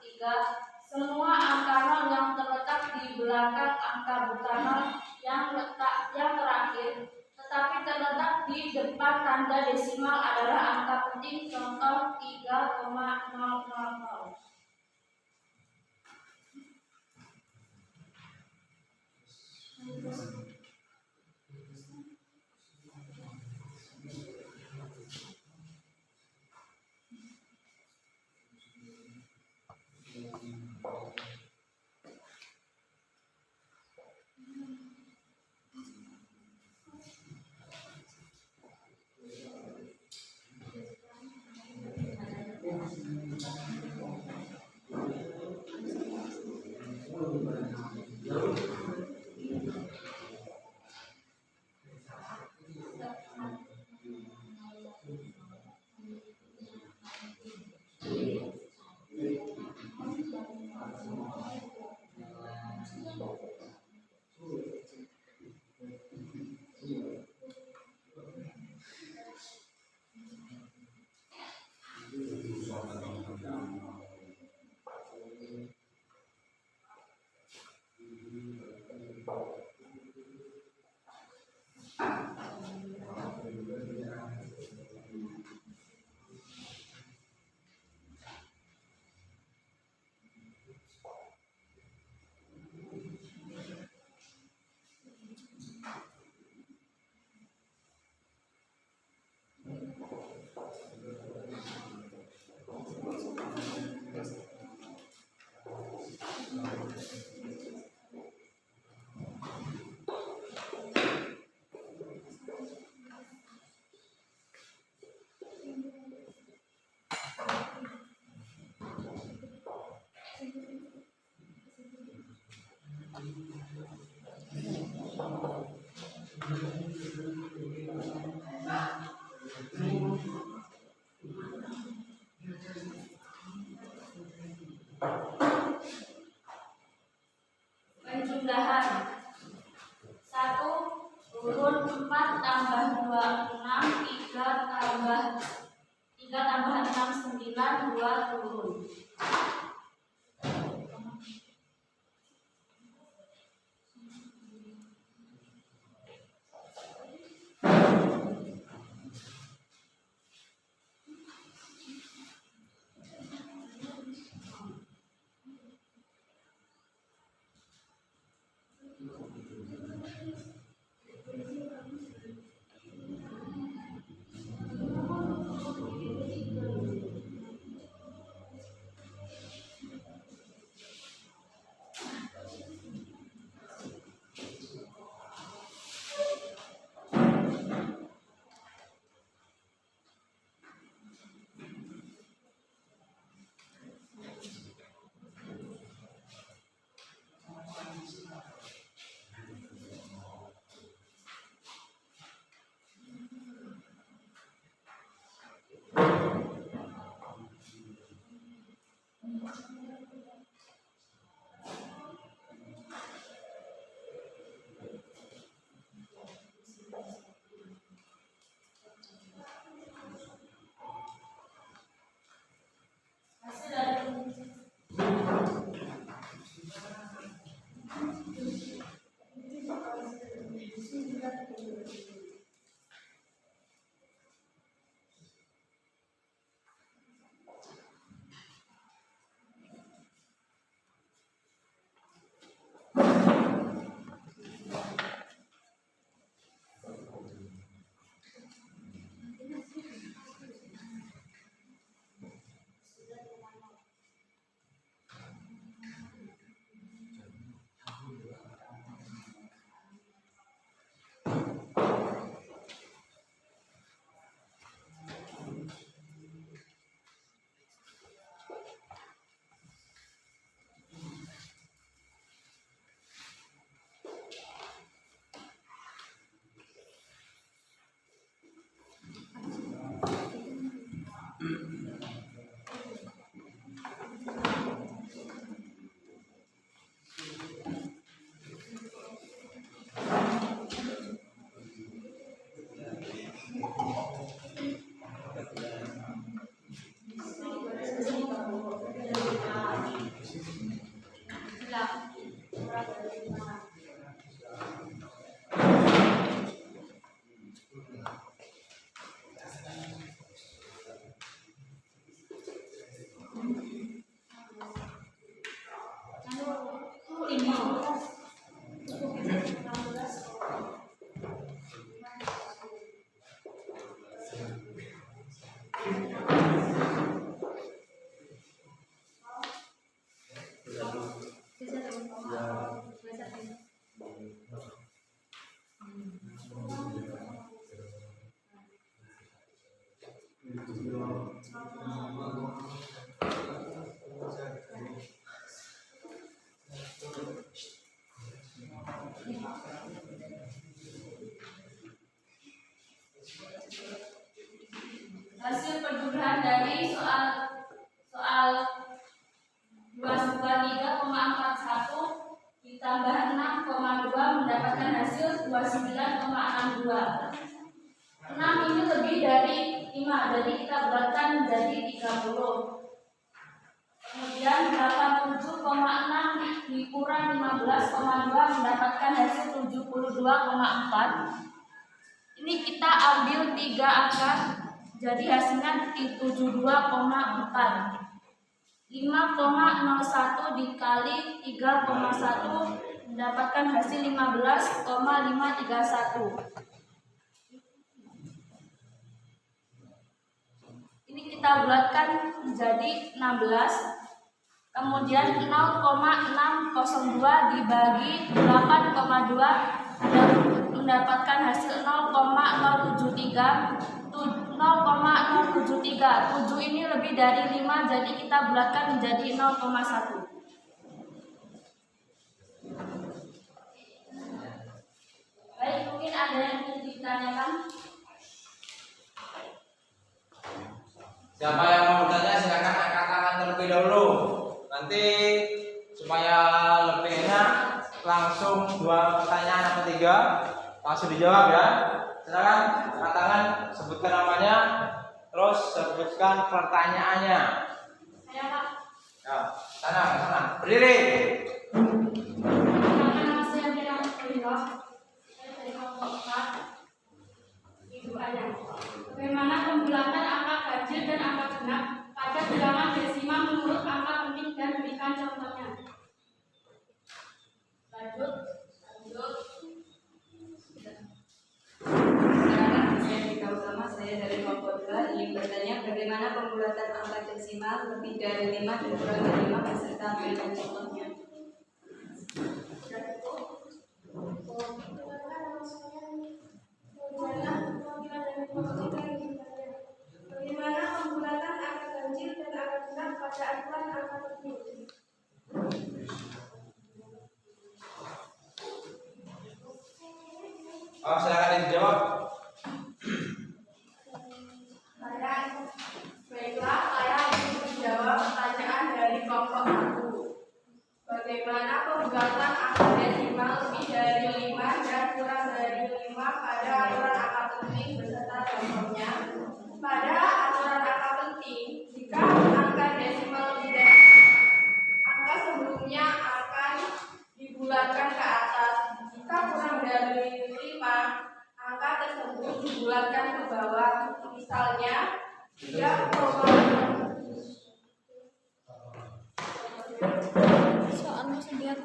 3. Semua angka 0 yang terletak di belakang angka bukan 0 yang terakhir tetapi terletak di depan tanda desimal adalah angka penting. Contoh 3,000. Penjumlahan 1 turun 4 tambah 2 6 3 tambah 6 9 2 turun. Hasil perburuan dari soal 223,41 ditambah 6,2 mendapatkan hasil 29,62. 6 ini lebih dari 5, jadi kita bulatkan menjadi 30. Kemudian 87,6 dikurang 15,2 mendapatkan hasil 72,4. Ini kita ambil 3 angka, jadi hasilnya 72,4. 5,01 dikali 3,1 mendapatkan hasil 15,531. Ini kita bulatkan menjadi 16. Kemudian 0,602 dibagi 8,2 mendapatkan hasil 0,073. 7 ini lebih dari 5, jadi kita bulatkan menjadi 0,1. Baik, mungkin ada yang ingin ditanyakan? Siapa yang mau bertanya silakan angkat tangan terlebih dahulu. Nanti supaya lebih enak langsung 2 pertanyaan atau 3 langsung dijawab ya. Silakan angkat tangan, sebutkan namanya, terus sebutkan pertanyaannya. Saya Pak. Ya, sana, berdiri. Nama saya Bella Kulino. Saya dari kelompok 4. Ibu Ayah. Bagaimana pembulatan angka ganjil dan angka genap pada bilangan desimal menurut angka penting dan berikan contohnya. Lanjut. Saya Dika Utama, saya dari kelompok 2 ingin bertanya bagaimana pembulatan angka desimal lebih dari 5 dan kurang dari 5 beserta berikan contohnya. Bagaimana pembulatan angka ganjil dan angka genap pada aturan angka penting? Oh, silakan dijawab. Baiklah, saya ingin menjawab pertanyaan dari kelompok 1. Bagaimana pembulatan angka desimal lebih dari 5 dan kurang dari 5 pada aturan angka penting beserta contohnya? Pada aturan angka penting, jika angka desimal lebih dari angka sebelumnya akan dibulatkan ke atas. Jika kurang dari 5, angka tersebut dibulatkan ke bawah. Misalnya 3,5. Soalnya sebiar.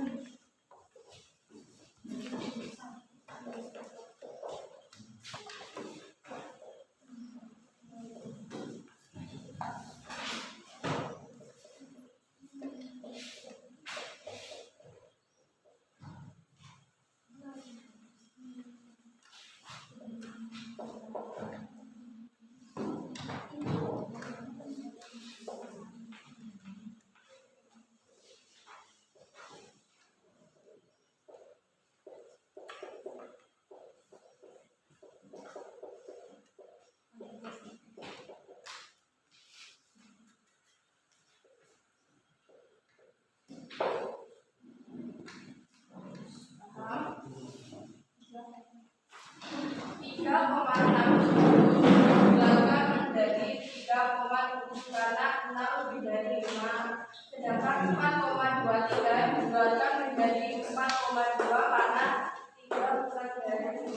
Sedangkan 4,23 dibulatkan menjadi 4,2 karena 3 kurang dari 5.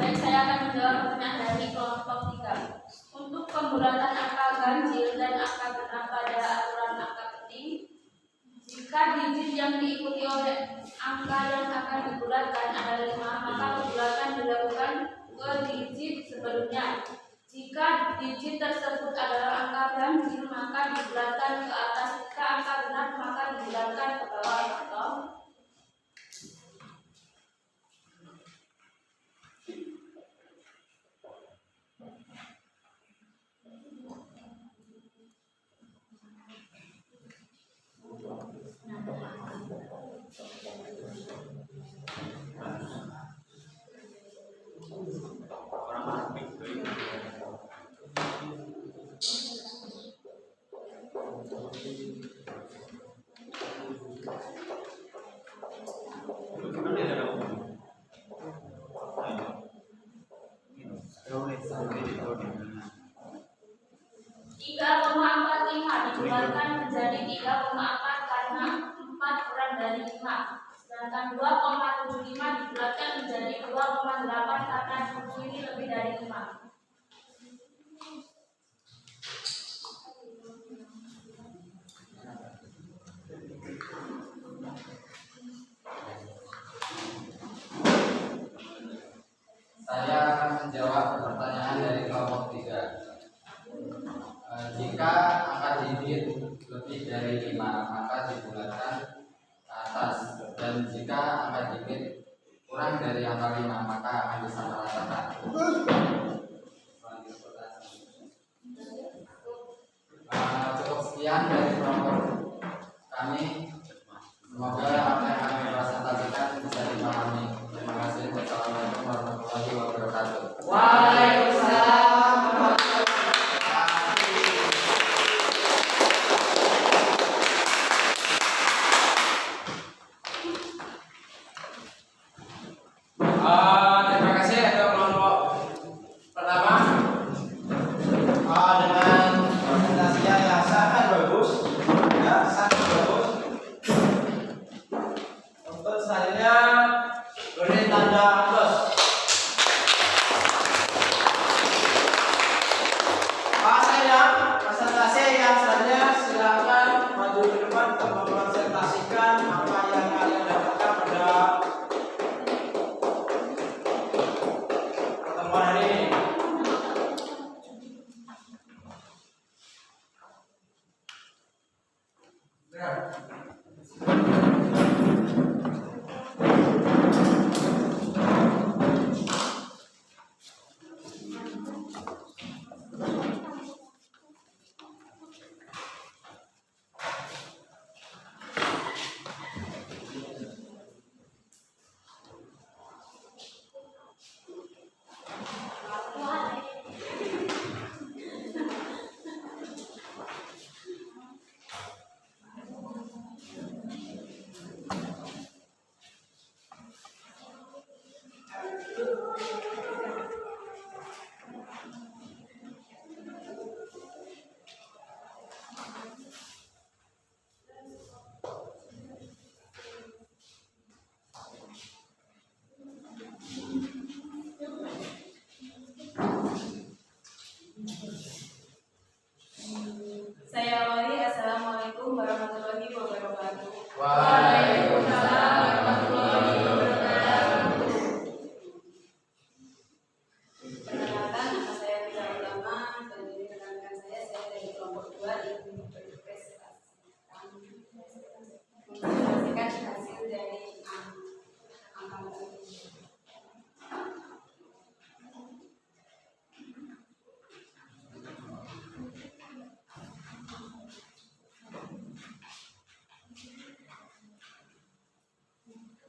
Baik, saya akan menjawab pertanyaan dari kelompok 3. Untuk pembulatan angka ganjil dan angka genap pada aturan angka penting, jika digit yang diikuti oleh angka yang akan dibulatkan adalah 5, maka pembulatan dilakukan ke digit sebelumnya. Jika digit tersebut adalah angka ganjil, maka dibulatkan ke atas. Jika angka genap, maka dibulatkan Dibulatkan menjadi 3,4 karena 4 kurang dari 5. Sedangkan 2,75 dibulatkan menjadi 2,8 karena 7 ini lebih dari 5. Saya akan menjawab pertanyaan dari kelompok 3. Jika angka digit lebih dari 5 maka dibulatkan ke atas, dan jika angka digit kurang dari angka 5 maka akan disamaratakan. Cukup sekian dari kelompok kami. Semoga apa yang kami presentasikan bisa dipahami. Terima kasih. Wassalamualaikum warahmatullahi wabarakatuh. Waalaikumsalam. Terima kasih untuk kelompok pertama dengan presentasinya yang sangat bagus, ya sangat bagus. Untuk selanjutnya beri tanda plus. Presentasi yang selanjutnya silakan maju ke depan untuk mempresentasikan apa yang kalian dapatkan pada pertemuan hari ini. Saya awali. Assalamualaikum warahmatullahi wabarakatuh. Waalaikumsalam warahmatullahi wabarakatuh. Perkenalkan, nama saya Tika Utama dan ini rekan-rekan saya dari kelompok 2 yang mempresentasikan hasil dari angka ini.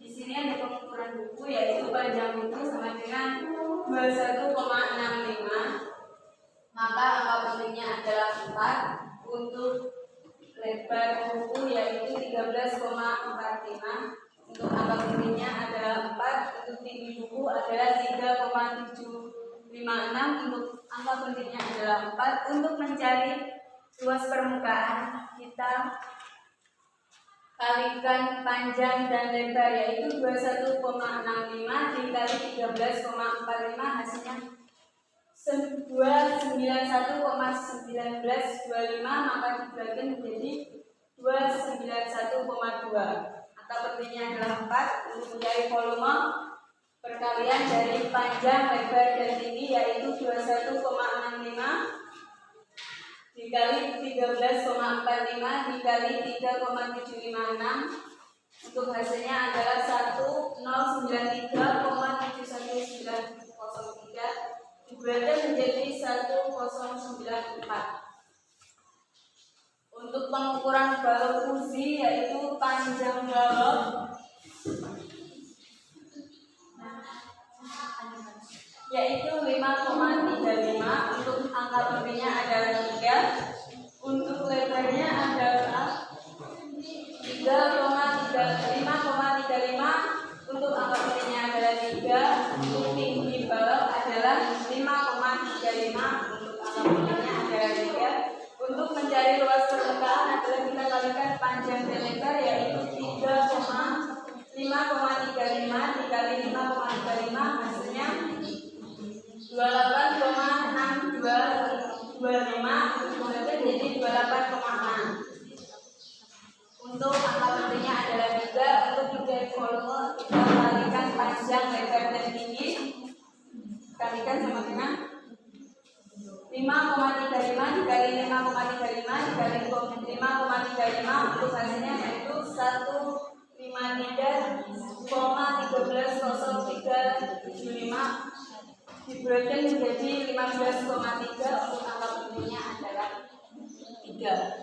Di sini ada pengukuran buku, yaitu panjang buku sama dengan 21,65, maka angka pentingnya adalah 4. Untuk lebar buku yaitu 13,45, untuk angka pentingnya adalah 4. Untuk tinggi buku adalah 3,756, untuk angka pentingnya adalah 4. Untuk mencari luas permukaan, kita kalikan panjang dan lebar, yaitu 21,65 dikali 13,45 hasilnya 291,1925, maka dibagi menjadi 291,2. Angka pentingnya adalah 4. Untuk mencari volume perkalian dari panjang, lebar, dan tinggi yaitu 21,65 dikali 13,45 dikali 3,756, untuk hasilnya adalah 1093,71903 dibulatkan menjadi 1094. Untuk pengukuran balok uji yaitu panjang balok yaitu 5,35, untuk angka pentingnya adalah 3. Untuk lebarnya adalah 5,35. Untuk angka pentingnya adalah 3. Untuk tinggi balok adalah 5,35. Untuk angka pentingnya adalah 3. Untuk mencari luas permukaan adalah kita kalikan panjang dan lebar, yaitu 5,35 dikali 5,35 hasilnya 28,6225, jadi 28,6. Untuk angka pentingnya adalah 3. Untuk mencari volume kita kalikan panjang, lebar, dan tinggi, kalikan sama dengan 5,35 dikali 5,35 dikali 5,35, untuk hasilnya yaitu 153,130375 dibulatkan menjadi 15,3. Untuk angka pentingnya adalah 3.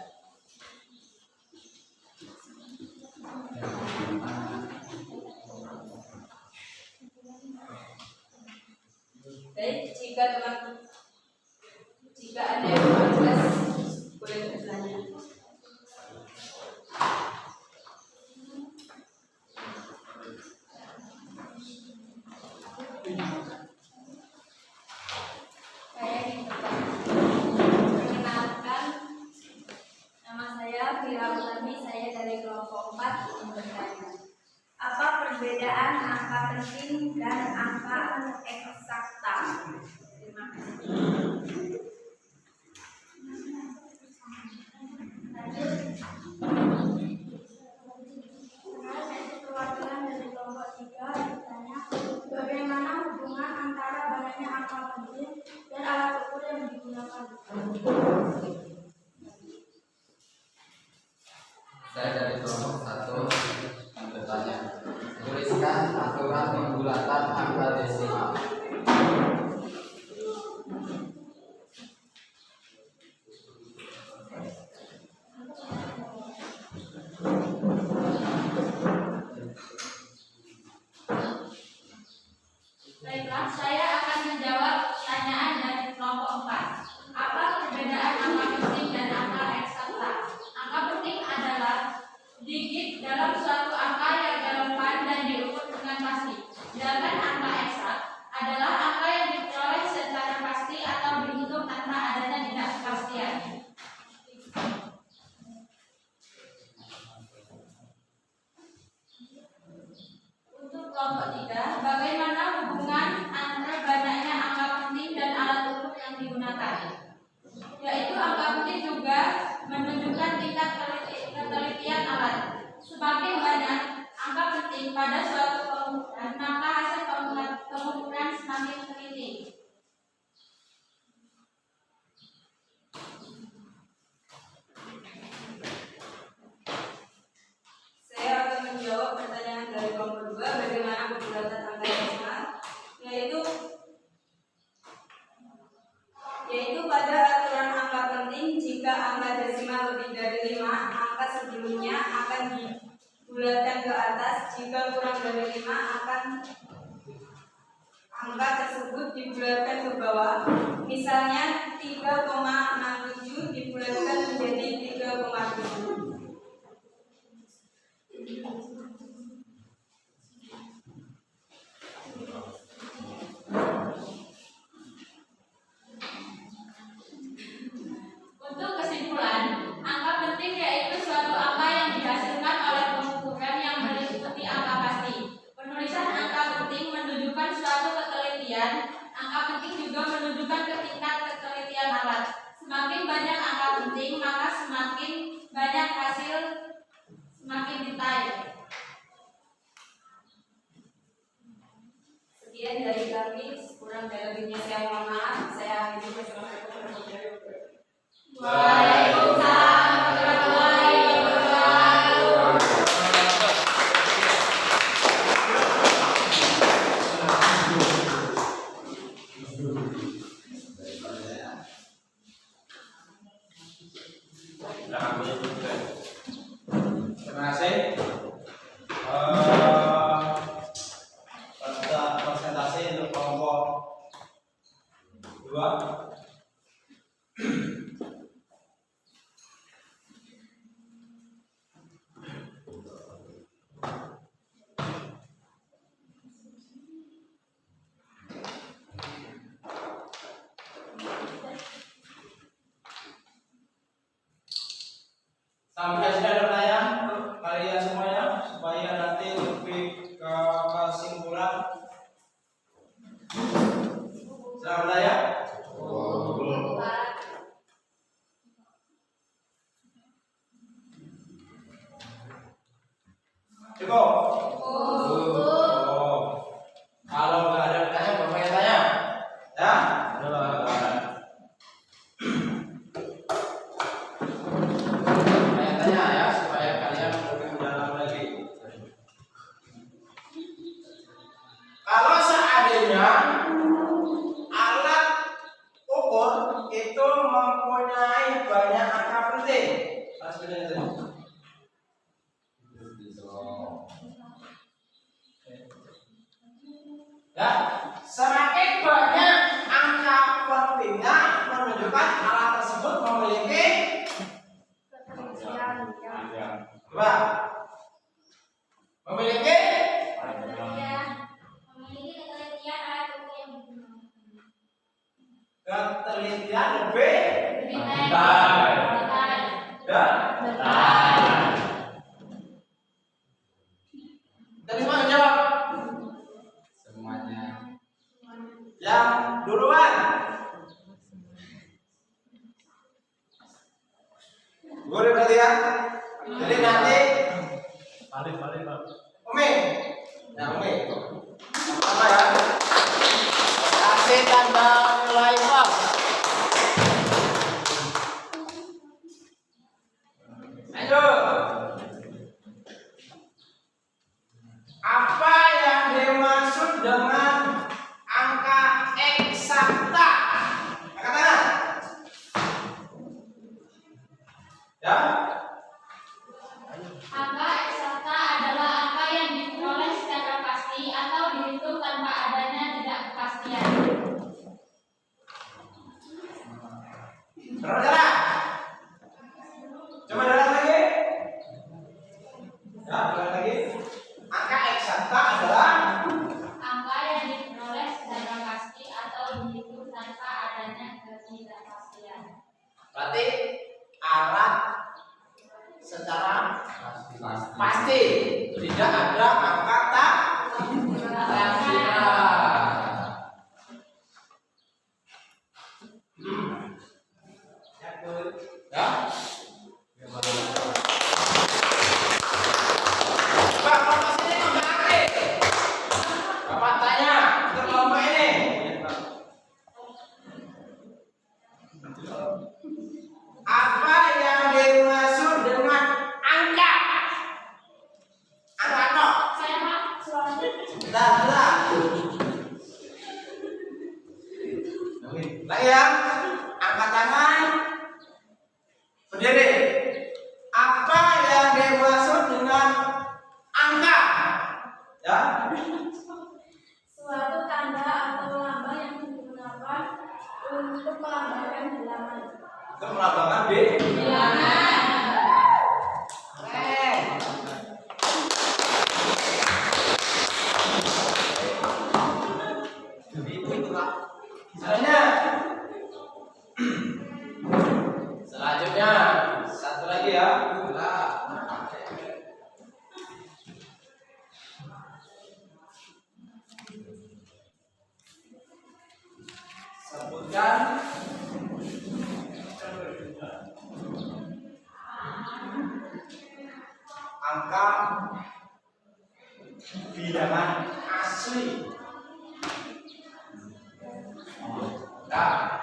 Baik, jika ada yang kurang jelas boleh bertanya. Saya perkenalkan, nama saya Fira Utami, saya dari kelompok 4 ingin bertanya. Apa perbedaan angka penting dan angka eksakta? Terima kasih. Saya perwakilan dari kelompok 3 bertanya, bagaimana hubungan antara banyaknya angka penting dan alat ukur yang digunakan? Saya dari kelompok 1 yang bertanya, tuliskan aturan pembulatan angka desimal. Baiklah, saya akan menjawab pertanyaan dari kelompok 4. Apa perbedaan angka penting dan angka eksakta? Angka penting adalah digit dalam suatu angka yang relevan dan diukur dengan pasti. Sedangkan angka eksak adalah angka yang diperoleh secara pasti atau dihitung tanpa adanya ketidakpastian. Untuk kelompok 3, bagaimana hubungan antara banyaknya angka penting dan alat ukur yang digunakan? Yaitu angka penting juga menunjukkan tingkat ketelitian alat. Semakin banyak angka penting pada suatu pengukuran, maka hasil pengukuran semakin teliti. Saya akan menjawab pertanyaan dari kelompok 2, bagaimana pembulatan angka desimal, yaitu pada aturan angka penting, jika angka desimal lebih dari 5, angka sebelumnya akan dibulatkan ke atas. Jika kurang dari 5, angka tersebut dibulatkan ke bawah. Misalnya 3,67 dibulatkan menjadi 3,7. Untuk kesimpulan, angka penting yaitu suatu angka yang dihasilkan oleh pengukuran yang meliputi angka pasti. Penulisan angka penting menunjukkan suatu ketelitian. Angka penting juga menunjukkan tingkat ketelitian alat. Semakin banyak angka penting, maka semakin banyak hasil, semakin detail. Sekian dari kami, kurang dan lebihnya saya mohon maaf. Saya akhiri. Waalaikumsalam warahmatullahi wabarakatuh. Terima kasih. Presentasi untuk kelompok 2. Cukup. Kalau nggak ada pertanyaan, bapak yang tanya. Ya. Tanya ya supaya kalian lebih mendalam lagi. Kalau seandainya alat ukur itu mempunyai banyak angka penting, ya, semakin banyak angka pentingnya menunjukkan alat tersebut memiliki apa? Memiliki ketelitian lebih detail. Tadi mana jawab? Semuanya. Yang duluan. Boleh berarti ya? Jadi nanti Umi. Nah, Umi. Apa ya? Kasih tanda nilai plus. Ayo. Apa yang dimaksud dengan angka eksakta? Angkat tangan. Ya. Angka eksakta adalah angka yang diperoleh secara pasti atau dihitung tanpa adanya tidak kepastian. Saudara. Coba dalam lagi. Ya, dalam lagi. Angka eksakta adalah Angka yang diperoleh secara pasti atau dihitung tanpa adanya ketidakpastian. berarti alat secara pasti. Tidak ada angka tak kira. Ya. Bapak masih menarik. Bapak tanya ke kelompok ini. Apa yang dimaksud dengan angka? Angka no. Saya Pak, suami. Bentar. Lagi ya. Angkat tangan. Berdiri. Apa yang dimaksud dengan angka? Ya. Suatu tanda atau lambang yang digunakan untuk melambangkan bilangan. Itu melambangkan Bilangan. Selanjutnya satu lagi ya. Sebutkan angka bilangan asli. Benar.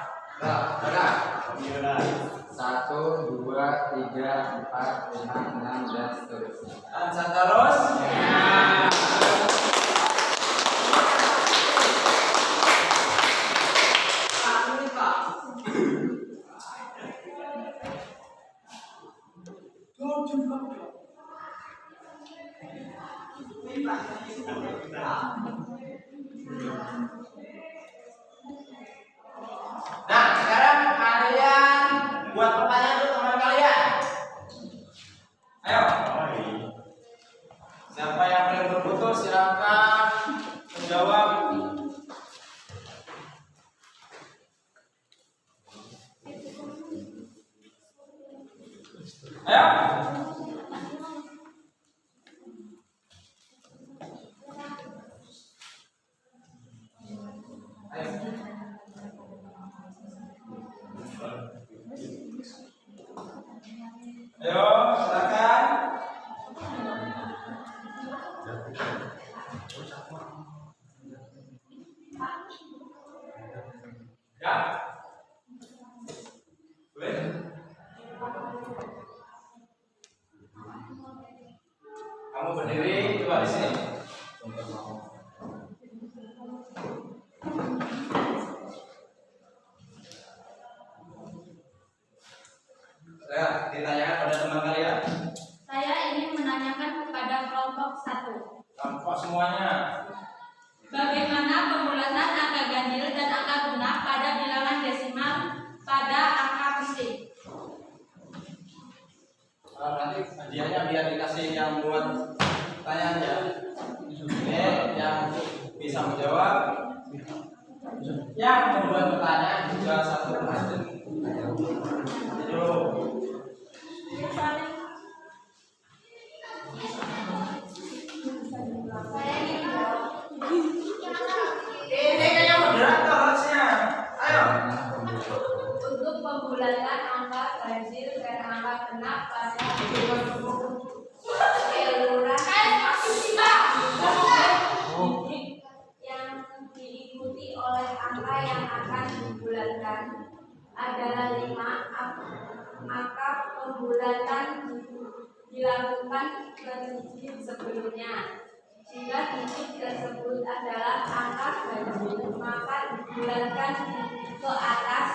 1, 2, 3, 4, 5, 6 dan seterusnya. Lanjut terus. Nah, sekarang kalian buat pertanyaan untuk teman kalian. Ayo. Siapa yang paling berfoto silakan menjawab. Ayo. Ayo, silakan. Kamu berdiri, coba di sini. Ya, ditanyakan pada teman kalian. Saya ingin menanyakan kepada kelompok 1. Kelompok semuanya. Bagaimana pembulatan angka ganjil dan angka genap pada bilangan desimal pada angka penting? Nanti hadiahnya biar dikasih yang buat tanyanya. Ini yang bisa menjawab, yang membuat pertanyaan juga satu pertanyaan. Saya ingin jawab. Ini kayaknya moderator harusnya. Ayo. Untuk pembulatan angka ganjil dan angka genap pada yang diikuti oleh angka yang akan dibulatkan adalah 5, maka pembulatan dilakukan ke digit sebelumnya. Jika digit tersebut adalah angka ganjil, maka dibulatkan ke atas.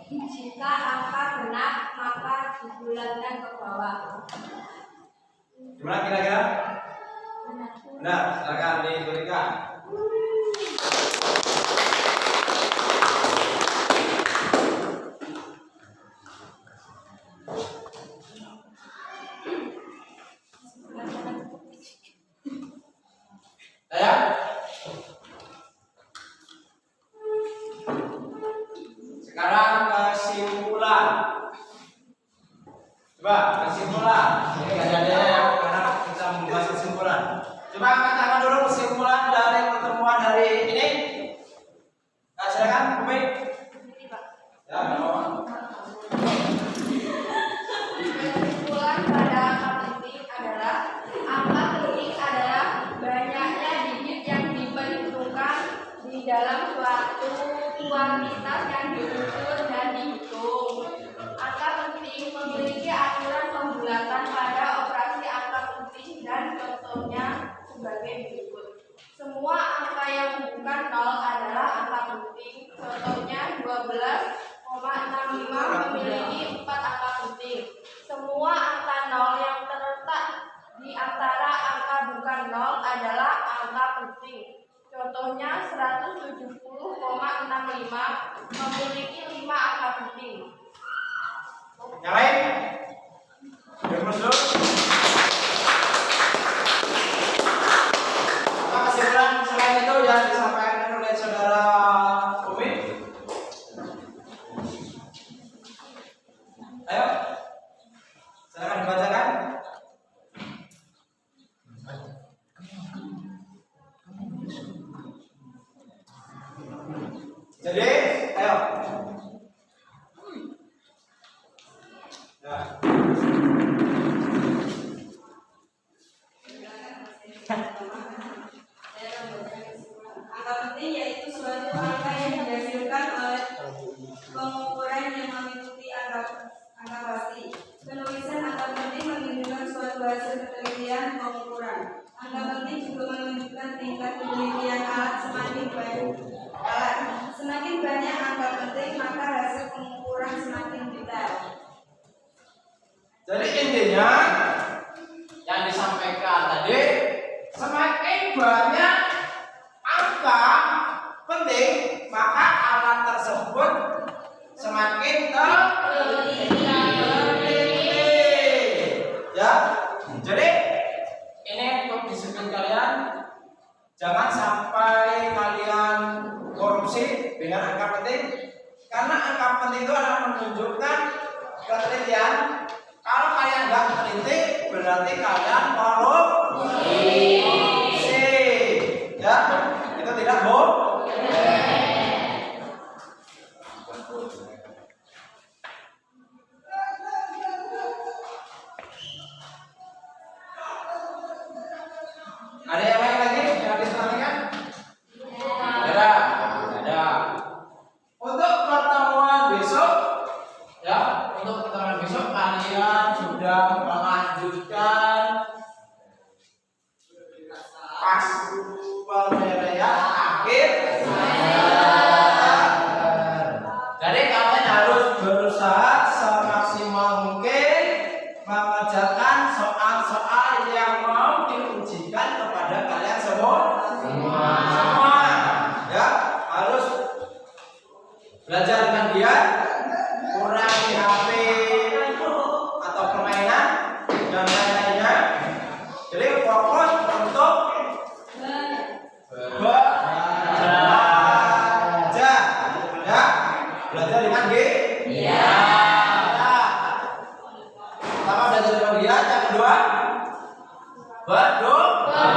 Jika angka genap, maka dibulatkan ke bawah. Gimana kira-kira? Benar, silakan diberikan. Saya. Sekarang kesimpulan. Coba kesimpulan. Ini ada ya, karena kita membahas kesimpulan. Coba angkat tangan dulu kesimpulan dari pertemuan hari ini. Nah, silakan, Bumi. Ya, nggak apa-apa. Kesimpulan pada angka penting adalah banyaknya digit yang diperhitungkan di dalam suatu kuantitas yang diukur dan dihitung. Angka penting memiliki aturan pembulatan pada operasi angka penting dan contohnya sebagai berikut. Semua angka yang bukan 0 adalah angka penting. Contohnya 12,65 memiliki 4 angka penting. Semua angka 0 yang terletak di antara angka bukan 0 adalah angka penting. Contohnya 170,65 memiliki 5 angka penting. Yang lain? Bermusuk. Apa kesimpulan selain itu yang disampaikan oleh saudara Bumi? Ayo, silakan dibacakan. Jadi, ayo. Ya. Angka penting yaitu suatu angka yang dihasilkan oleh pengukuran yang mengikuti angka pasti. Penulisan angka penting menunjukkan suatu hasil penelitian pengukuran. Angka penting juga menunjukkan tingkat penelitian alat. Semakin banyak angka penting, maka hasil pengukuran semakin detail. Jadi intinya yang disampaikan tadi, semakin banyak angka penting, maka alat tersebut semakin teliti. Ya, jadi ini untuk disiplin kalian, jangan sampai kalian korupsi dengan angka penting, karena angka penting itu adalah menunjukkan ketelitian. Kalau kalian nggak teliti, berarti kalian korupsi. Ya, itu tidak boleh. Ada yang lain lagi yang disampaikan? Ada. Untuk pertemuan besok, ya, untuk pertemuan besok kalian sudah melanjutkan pas penilaian akhir. Jadi kalian harus berusaha semaksimal mungkin mengerjakan soal-soal yang mau diujikan kepada kalian semua. Ya, harus belajar dengan giat, kurangi HP atau permainan dan lain-lainnya. Jadi fokus untuk belajar, ya, belajar dengan giat. Pertama belajar dengan giat, yang kedua berdoa.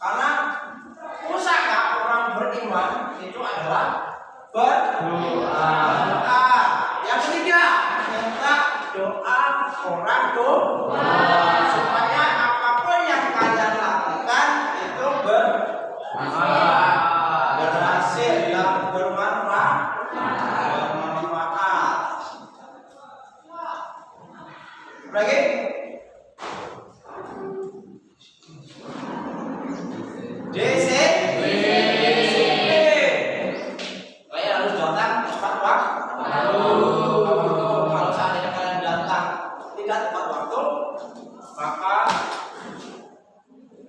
Karena pusaka orang beriman itu adalah berdoa. Yang ketiga, minta doa orang doa supaya apapun yang kalian lakukan itu berhasil dan bermanfaat. Lagi? DC. Kalian harus datang tepat waktu. Kalau seandainya kalian datang tidak tepat waktu, maka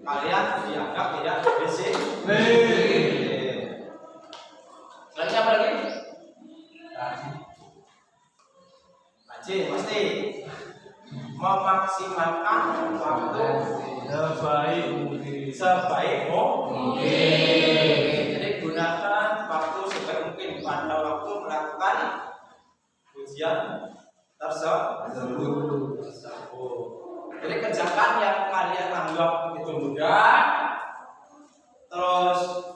kalian dianggap tidak disiplin. Selanjutnya apa lagi? Rajin pasti memaksimalkan waktu sebaik mungkin. Jadi gunakan waktu sebaik mungkin pada waktu melakukan ujian tersebut. Jadi kerjakan yang kalian anggap itu mudah, terus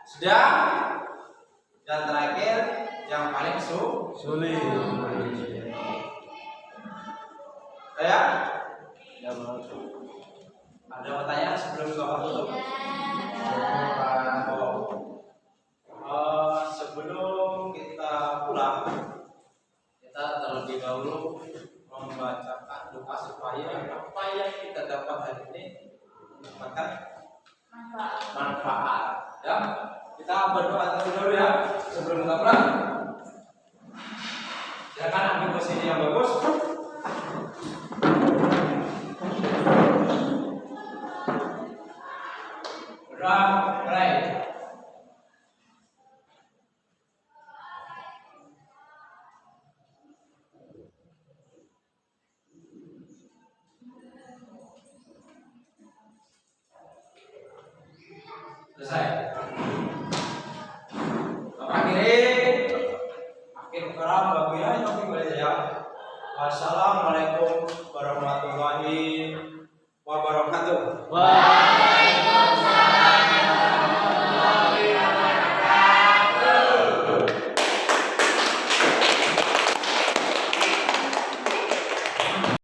sedang, dan terakhir yang paling sulit. Ya? Ada pertanyaan sebelum Bapak tutup? Sebelum kita pulang, kita terlebih dahulu membacakan doa supaya apa yang kita dapat hari ini mendapatkan manfaat. Ya, kita berdoa terlebih dahulu ya sebelum kita pulang. Silakan ambil posisi yang bagus. Mulai. Selesai. Akhir kalam bagi ya. Wassalamualaikum warahmatullahi